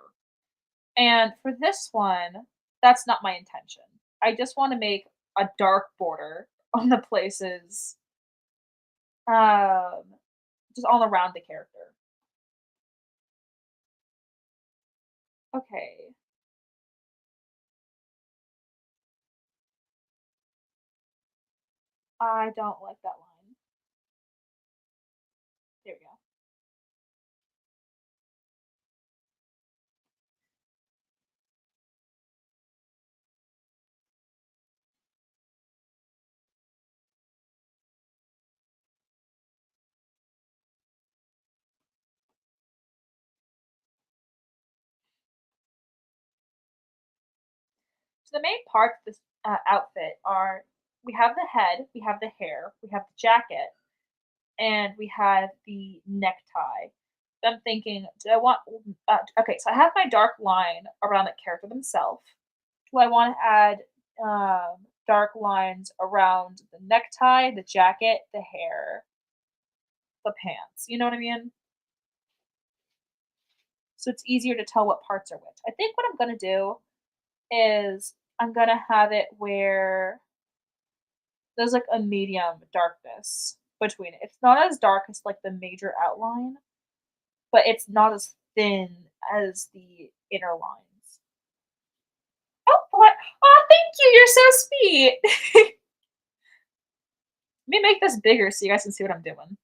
And for this one, that's not my intention. I just want to make a dark border on the places um just all around the character. Okay. I don't like that line. There we go. So the main parts of this outfit are we have the head, we have the hair, we have the jacket, and we have the necktie. So I'm thinking, do I want okay, so I have my dark line around the character themselves. Do I want to add dark lines around the necktie, the jacket, the hair, the pants? You know what I mean? So it's easier to tell what parts are which. I think what I'm gonna do is I'm gonna have it where there's like a medium darkness between it. It's not as dark as like the major outline, but it's not as thin as the inner lines. Oh, what? Oh, thank you. You're so sweet. Let me make this bigger so you guys can see what I'm doing.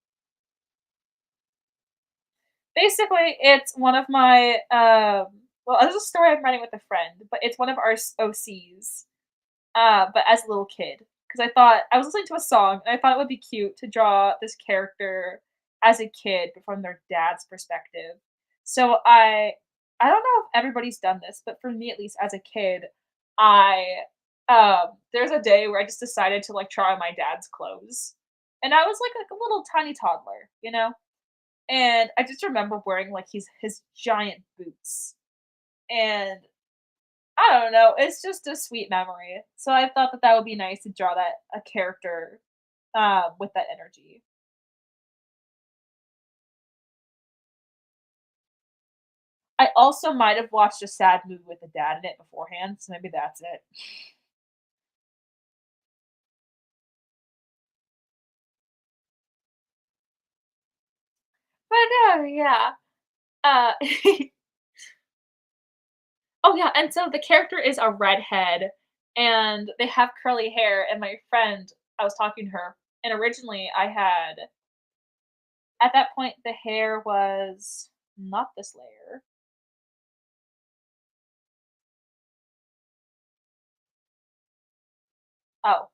Basically, it's one of my well, this is a story I'm writing with a friend, but it's one of our OCs. But as a little kid, because I thought I was listening to a song and I thought it would be cute to draw this character as a kid, but from their dad's perspective. So I don't know if everybody's done this, but for me at least as a kid, I there's a day where I just decided to like try on my dad's clothes. And I was like a little tiny toddler, you know? And I just remember wearing like his giant boots. And I don't know, it's just a sweet memory. So I thought that that would be nice to draw that a character, with that energy. I also might have watched a sad movie with a dad in it beforehand, so maybe that's it. But no, yeah. Uh, oh yeah, and so the character is a redhead, and they have curly hair. And my friend, I was talking to her, and originally I had at that point the hair was not this layer. Oh,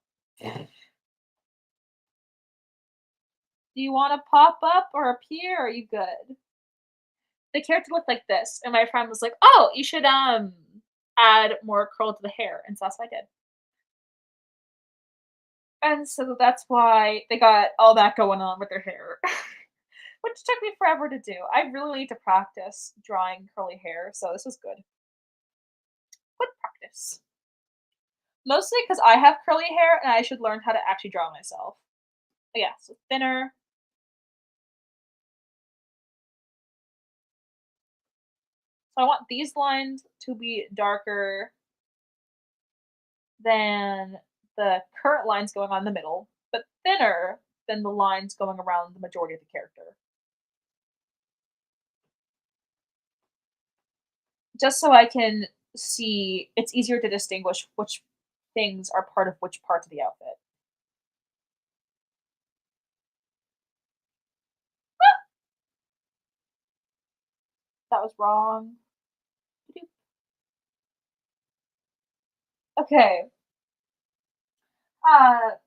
Do you wanna pop up or appear, or are you good? The character looked like this, and my friend was like, "Oh, you should, add more curl to the hair," and so that's what I did. And so that's why they got all that going on with their hair, which took me forever to do. I really need to practice drawing curly hair, so this was good. Good practice. Mostly because I have curly hair and I should learn how to actually draw myself. But yeah, so thinner. So I want these lines to be darker than the current lines going on in the middle, but thinner than the lines going around the majority of the character. Just so I can see it's easier to distinguish which things are part of which parts of the outfit. That was wrong. Okay.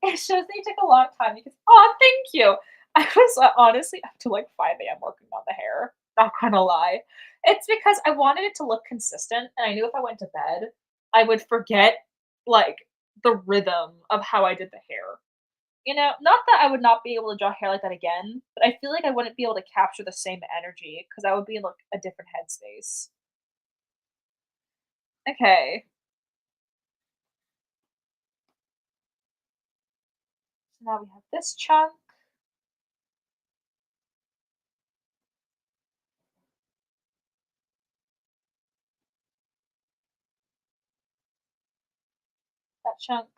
It shows that you took a long time because oh, thank you. I was, honestly up to, like, 5 AM working on the hair, not gonna lie. It's because I wanted it to look consistent, and I knew if I went to bed, I would forget, like, the rhythm of how I did the hair. You know, not that I would not be able to draw hair like that again, but I feel like I wouldn't be able to capture the same energy because I would be in, like, a different headspace. Okay, so now we have this chunk, that chunk.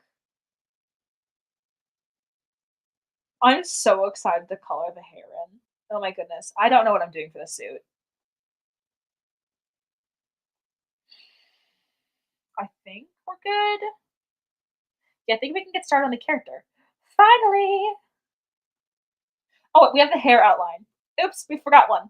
I'm so excited to color the hair in. Oh my goodness. I don't know what I'm doing for the suit. I think we're good. Yeah, I think we can get started on the character. Finally! Oh, we have the hair outline. Oops, we forgot one.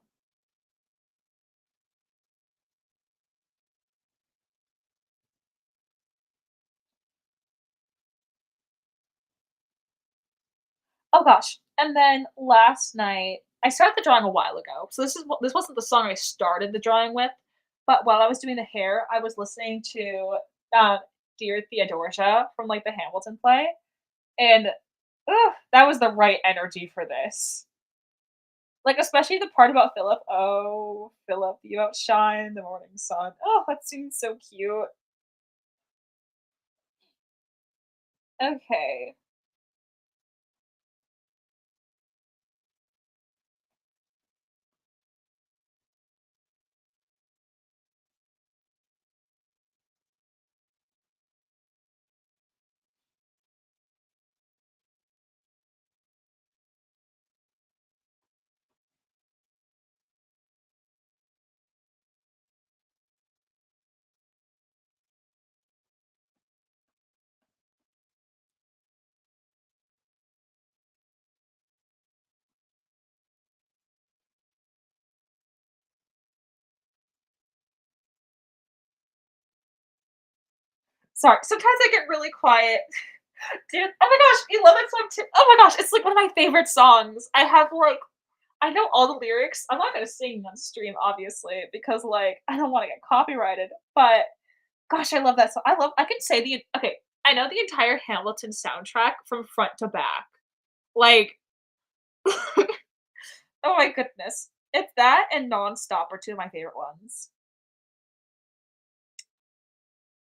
Oh gosh. And then last night, I started the drawing a while ago. So this wasn't the song I started the drawing with, but while I was doing the hair, I was listening to Dear Theodosia from like the Hamilton play. And that was the right energy for this. Like, especially the part about Philip. "Oh, Philip, you outshine the morning sun." Oh, that seems so cute. Okay. Sorry, sometimes I get really quiet. Dude, oh my gosh, you love that song too? Oh my gosh, it's, like, one of my favorite songs. I know all the lyrics. I'm not gonna sing on stream, obviously, because, like, I don't wanna get copyrighted, but gosh, I love that song. I can say the okay, I know the entire Hamilton soundtrack from front to back. Like, oh my goodness. It's that and Nonstop are 2 of my favorite ones,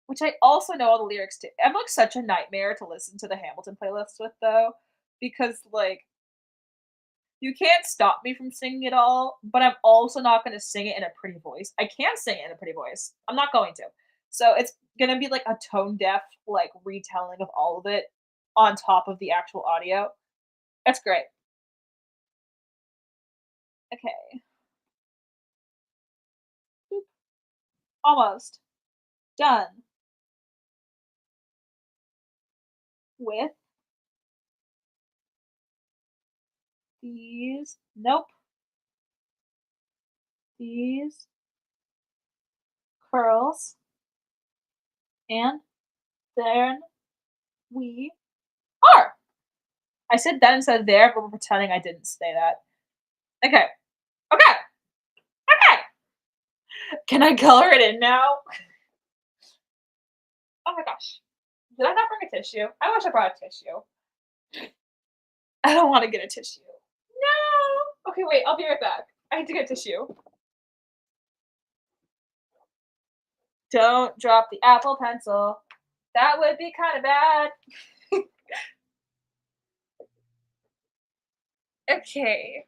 which I also know all the lyrics to. I'm, like, such a nightmare to listen to the Hamilton playlist with, though, because, like, you can't stop me from singing it all, but I'm also not gonna sing it in a pretty voice. I can sing it in a pretty voice. I'm not going to. So it's gonna be like a tone deaf, like, retelling of all of it on top of the actual audio. That's great. Okay. Boop. Almost done with these. Nope. These curls. And then we are. I said then instead of there, but we're pretending I didn't say that. Okay. Okay. Okay. Can I color it in now? Oh my gosh. Did I not bring a tissue? I wish I brought a tissue. I don't wanna get a tissue. No! Okay, wait, I'll be right back. I need to get a tissue. Don't drop the Apple Pencil. That would be kinda bad. Okay.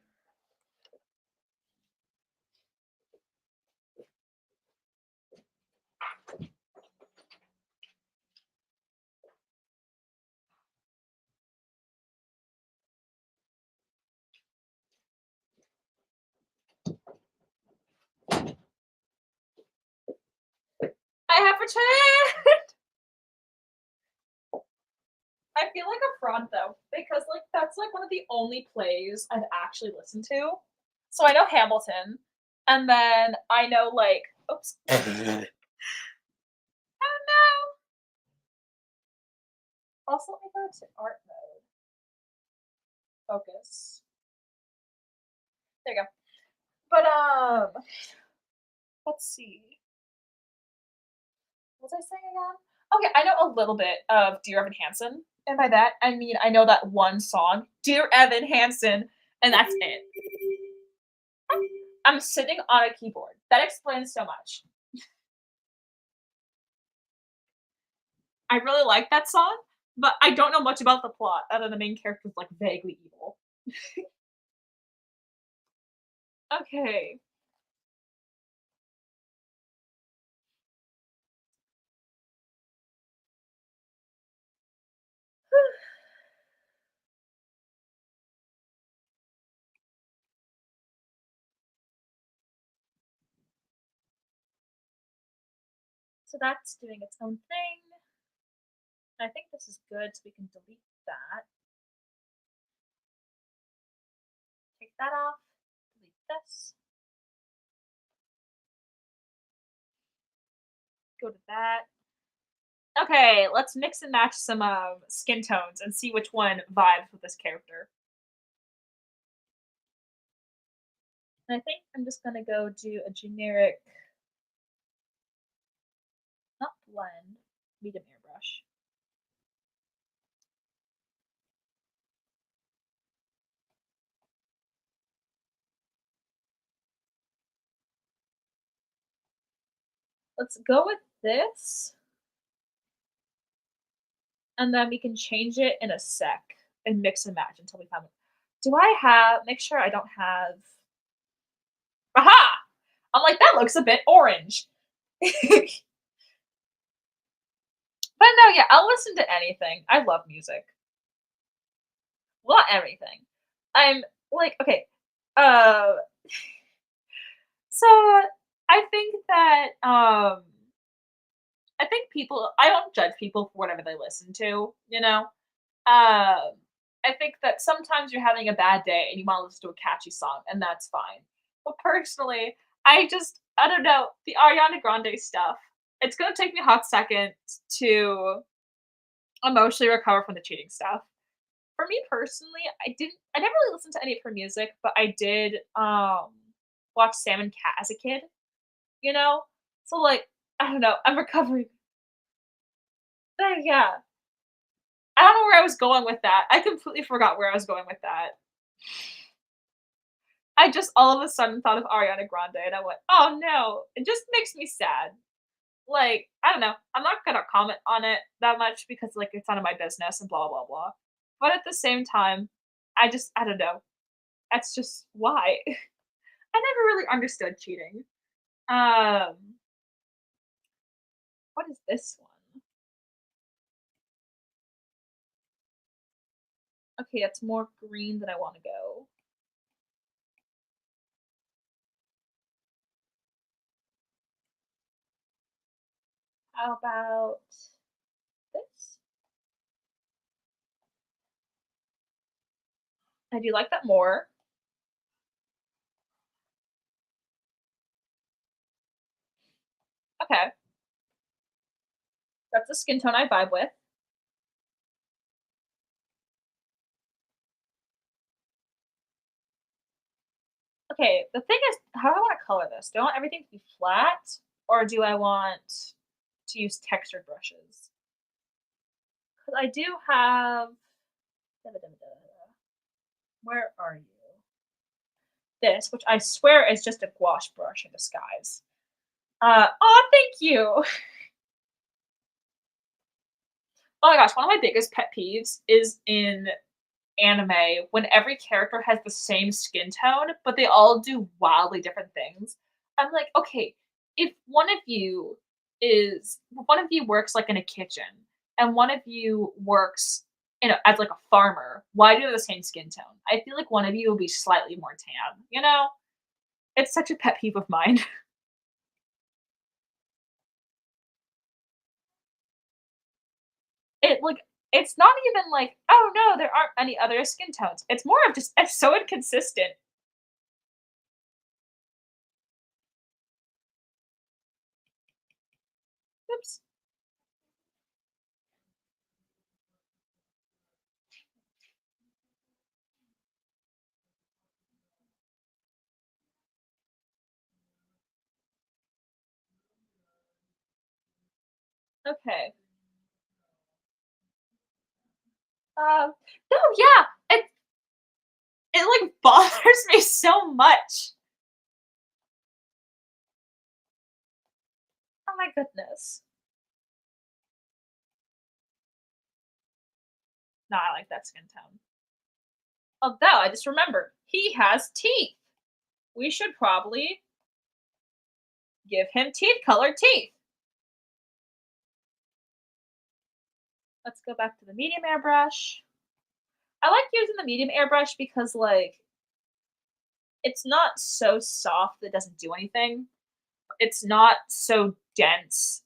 I have returned! I feel like a fraud though, because, like, that's, like, one of the only plays I've actually listened to. So I know Hamilton, and then I know, like oops. Oh, no! Also, let me go to art mode. Focus. There you go. But, let's see. What was I saying again? Okay, I know a little bit of Dear Evan Hansen, and by that, I mean I know that one song, "Dear Evan Hansen," and that's it. I'm sitting on a keyboard. That explains so much. I really like that song, but I don't know much about the plot other than the main character is, like, vaguely evil. Okay. So that's doing its own thing. I think this is good, so we can delete that. Take that off. Delete this. Go to that. Okay, let's mix and match some skin tones and see which one vibes with this character. And I think I'm just gonna go do a generic, not blend, medium airbrush. Let's go with this, and then we can change it in a sec and mix and match until we find it. Do I have? Make sure I don't have. Aha! I'm like that looks a bit orange. But no, yeah, I'll listen to anything. I love music. Well, not everything. I'm like, okay, uh, so I think that I think people I don't judge people for whatever they listen to, you know? I think that sometimes you're having a bad day and you wanna listen to a catchy song, and that's fine. But personally, I don't know, the Ariana Grande stuff, it's gonna take me a hot second to emotionally recover from the cheating stuff. For me personally, I never really listened to any of her music, but I did, watch Sam and Cat as a kid, you know? So, like, I don't know, I'm recovering. Yeah. I don't know where I was going with that. I completely forgot where I was going with that. I just all of a sudden thought of Ariana Grande and I went, "Oh, no." It just makes me sad. Like, I don't know. I'm not gonna comment on it that much because, like, it's none of my business and blah, blah, blah. But at the same time, I don't know. That's just why. I never really understood cheating. Um, what is this one? Okay, that's more green than I wanna go. How about this? I do like that more. Okay, that's the skin tone I vibe with. Okay, the thing is, how do I wanna color this? Do I want everything to be flat, or do I want to use textured brushes? Because I do have where are you? This, which I swear is just a gouache brush in disguise. Oh, thank you! Oh my gosh, one of my biggest pet peeves is in anime when every character has the same skin tone, but they all do wildly different things. I'm like, okay, if one of you works like in a kitchen and one of you works as like a farmer, why do they have the same skin tone? I feel like one of you will be slightly more tan, you know? It's such a pet peeve of mine. It like it's not even like, oh no, there aren't any other skin tones. It's more of just it's so inconsistent. Oops. Okay. Um, no, yeah, it, like, bothers me so much. Oh my goodness. No, I like that skin tone. Although, I just remembered, he has teeth. We should probably give him teeth-colored teeth. Let's go back to the medium airbrush. I like using the medium airbrush because, like, it's not so soft that it doesn't do anything. It's not so dense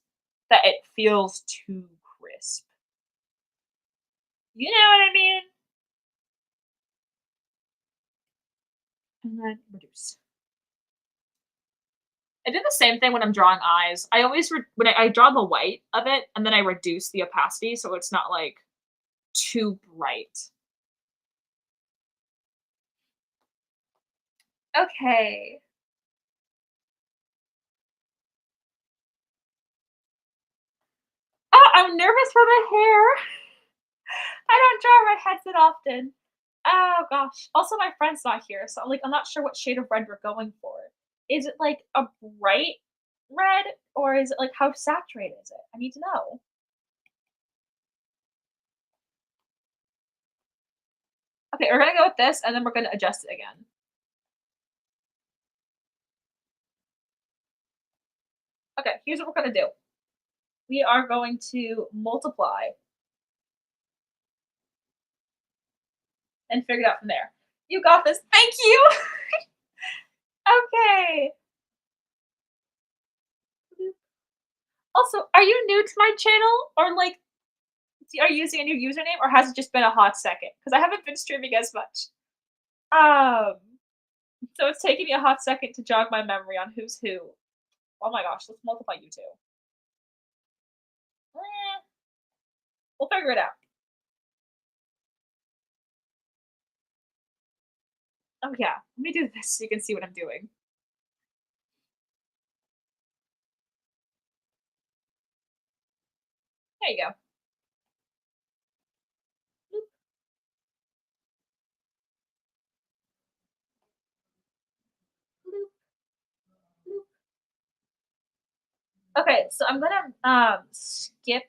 that it feels too crisp. You know what I mean? And then reduce. I do the same thing when I'm drawing eyes. I always when I draw the white of it, and then I reduce the opacity so it's not, like, too bright. Okay. Oh, I'm nervous for the hair. I don't draw redheads that often. Oh gosh. Also, my friend's not here, so, I'm not sure what shade of red we're going for. Is it, like, a bright red, or is it, like, how saturated is it? I need to know. Okay, we're gonna go with this, and then we're gonna adjust it again. Okay, here's what we're gonna do. We are going to multiply and figure it out from there. You got this. Thank you. Okay. Also, are you new to my channel, or like, are you using a new username, or has it just been a hot second? Because I haven't been streaming as much. Um, so it's taking me a hot second to jog my memory on who's who. Oh my gosh, let's multiply you two. Eh, we'll figure it out. Oh yeah, let me do this so you can see what I'm doing. There you go. Bloop, bloop, bloop. Okay, so I'm gonna skip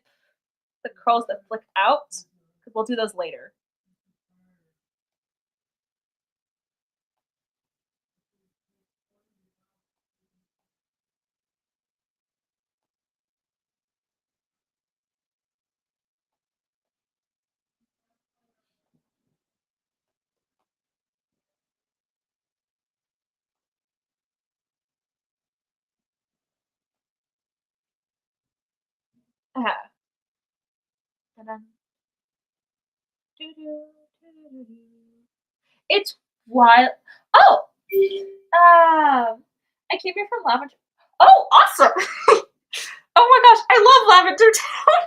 the curls that flick out because we'll do those later. Ah, ta-dun, doo-doo, doo-doo-doo. It's wild. Oh, I came here from Lavender. Oh, awesome! Oh my gosh, I love Lavender Town.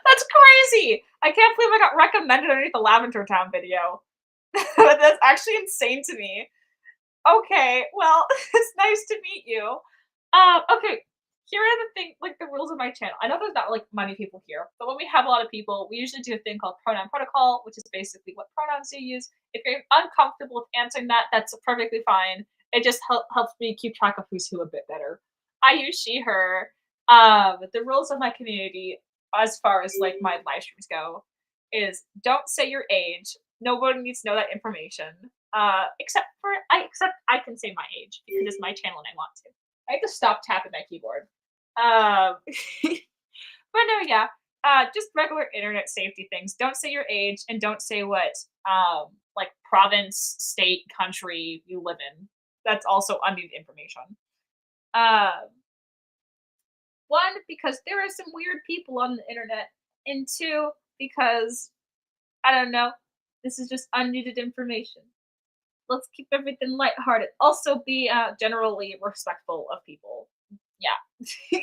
That's crazy. I can't believe I got recommended underneath the Lavender Town video. That's actually insane to me. Okay, well, it's nice to meet you. Okay, here are the thing like, the rules of my channel. I know there's not, like, many people here, but when we have a lot of people, we usually do a thing called pronoun protocol, which is basically what pronouns you use. If you're uncomfortable with answering that, that's perfectly fine. It just helps me keep track of who's who a bit better. I use she, her. The rules of my community, as far as, like, my live streams go, is don't say your age. Nobody needs to know that information. Except I can say my age because it's my channel and I want to. I have to stop tapping my keyboard. Um, but no, yeah, just regular internet safety things. Don't say your age and don't say what like province, state, country you live in. That's also unneeded information. Um, one because there are some weird people on the internet, and two because I don't know. This is just unneeded information. Let's keep everything lighthearted. Also be, generally respectful of people. Yeah.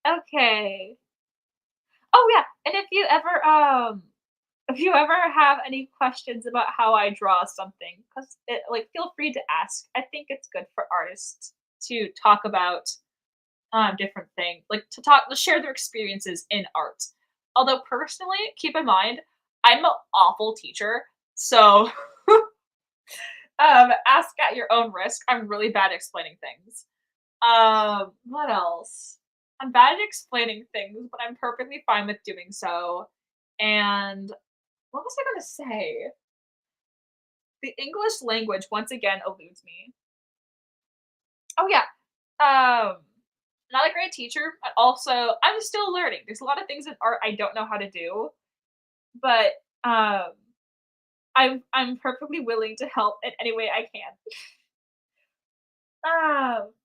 Okay. Oh, yeah, and if you ever have any questions about how I draw something, 'cause like, feel free to ask. I think it's good for artists to talk about, different things, like, to share their experiences in art. Although, personally, keep in mind, I'm an awful teacher, so ask at your own risk. I'm really bad at explaining things. What else? I'm bad at explaining things, but I'm perfectly fine with doing so. And what was I gonna say? The English language once again eludes me. Oh yeah. Um, not a great teacher, but also I'm still learning. There's a lot of things in art I don't know how to do, but um, I'm perfectly willing to help in any way I can.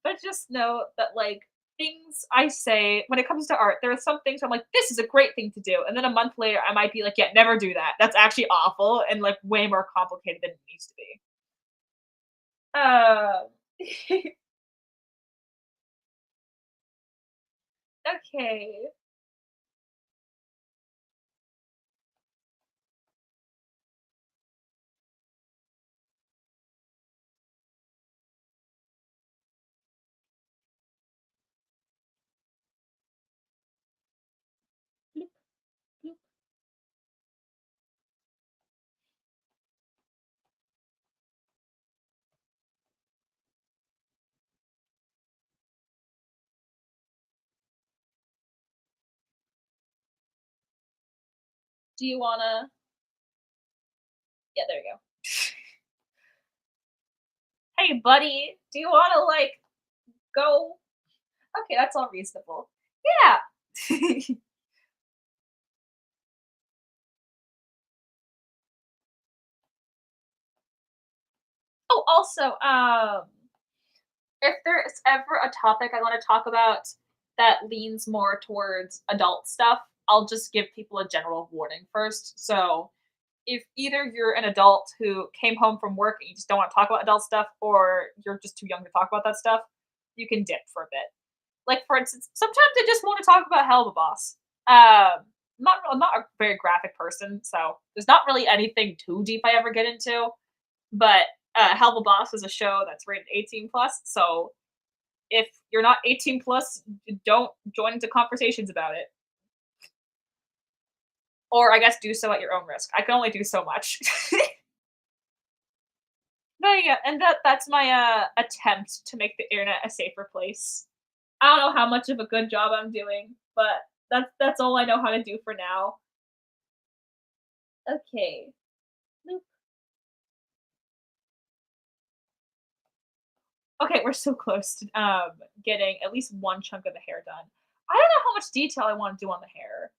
But just know that, like, things I say when it comes to art, there are some things I'm like, "This is a great thing to do," and then a month later, I might be like, "Yeah, never do that. That's actually awful and, like, way more complicated than it needs to be." Um, okay. Bloop, bloop. Do you wanna Yeah, there you go. "Hey, buddy, do you wanna, like, go?" Okay, that's all reasonable. Yeah. Oh, also, if there's ever a topic I wanna talk about that leans more towards adult stuff, I'll just give people a general warning first. So, if either you're an adult who came home from work and you just don't wanna talk about adult stuff, or you're just too young to talk about that stuff, you can dip for a bit. Like, for instance, sometimes I just wanna talk about Hell of a Boss. I'm not a very graphic person, so there's not really anything too deep I ever get into, but, Hell of a Boss is a show that's rated 18 plus, so if you're not 18 plus, don't join into conversations about it. Or I guess do so at your own risk. I can only do so much. But yeah, and that's my attempt to make the internet a safer place. I don't know how much of a good job I'm doing, but that's all I know how to do for now. Okay. Bloop. Okay, we're so close to getting at least one chunk of the hair done. I don't know how much detail I want to do on the hair.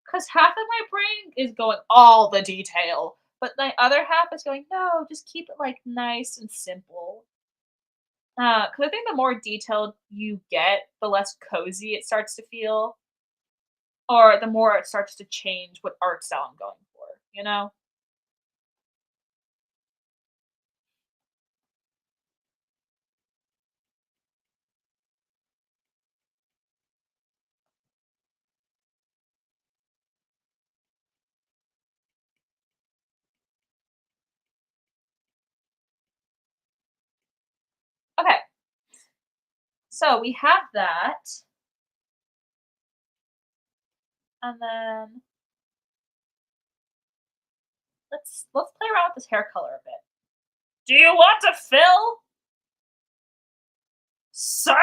Because half of my brain is going all the detail, but the other half is going, no, just keep it like nice and simple. Because I think the more detailed you get, the less cozy it starts to feel, or the more it starts to change what art style I'm going for, you know? Okay, so we have that, and then let's play around with this hair color a bit. Do you want to fill, sir?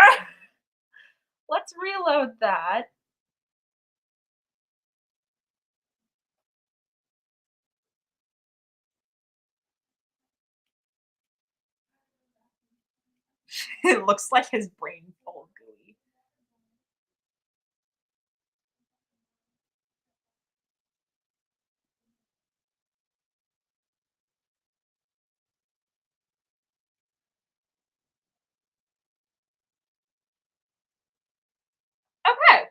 Let's reload that. It looks like his brain full of gooey. Okay.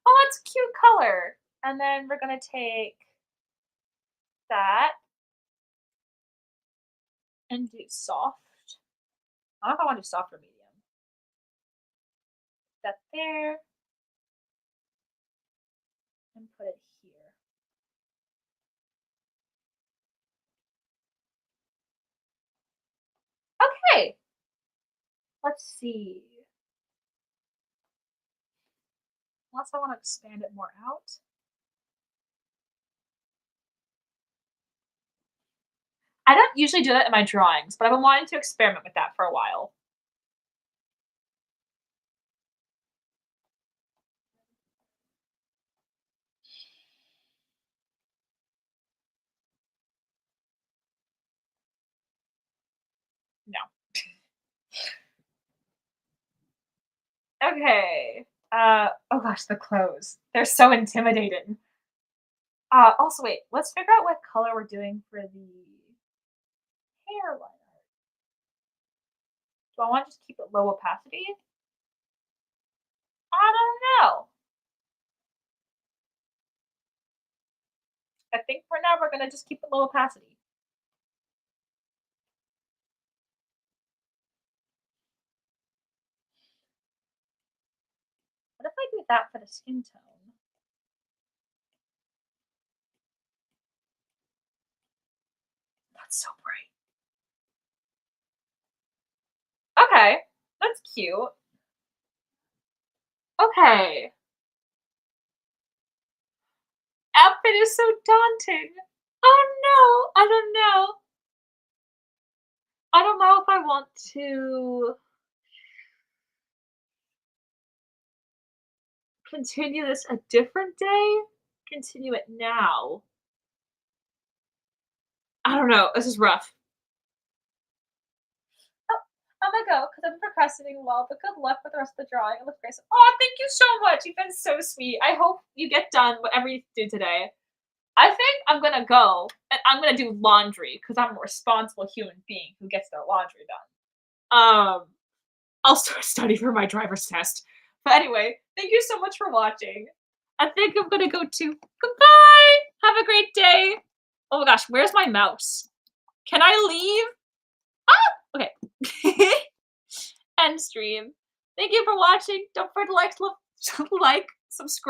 Oh, that's a cute color. And then we're gonna take that and do soft. I don't know if I want to do soft or medium. That there and put it here. Okay. Let's see. Unless I want to expand it more out. I don't usually do that in my drawings, but I've been wanting to experiment with that for a while. No. Okay. Oh gosh, the clothes. They're so intimidating. Also wait, let's figure out what color we're doing for the hairline. Do I want to just keep it low opacity? I don't know. I think for now we're gonna just keep it low opacity. What if I do that for the skin tone? That's so bright. Okay, that's cute. Okay. Outfit is so daunting. Oh no, I don't know. I don't know if I want to continue this a different day, continue it now. I don't know. This is rough. Oh, I'm gonna go because I'm procrastinating a while, but good luck with the rest of the drawing. It looks great. Oh, thank you so much. You've been so sweet. I hope you get done whatever you do today. I think I'm gonna go and I'm gonna do laundry because I'm a responsible human being who gets their laundry done. I'll start studying for my driver's test. But anyway, thank you so much for watching. I think I'm gonna go too. Goodbye. Have a great day. Oh my gosh, where's my mouse? Can I leave? Okay. End stream. Thank you for watching. Don't forget to like, subscribe.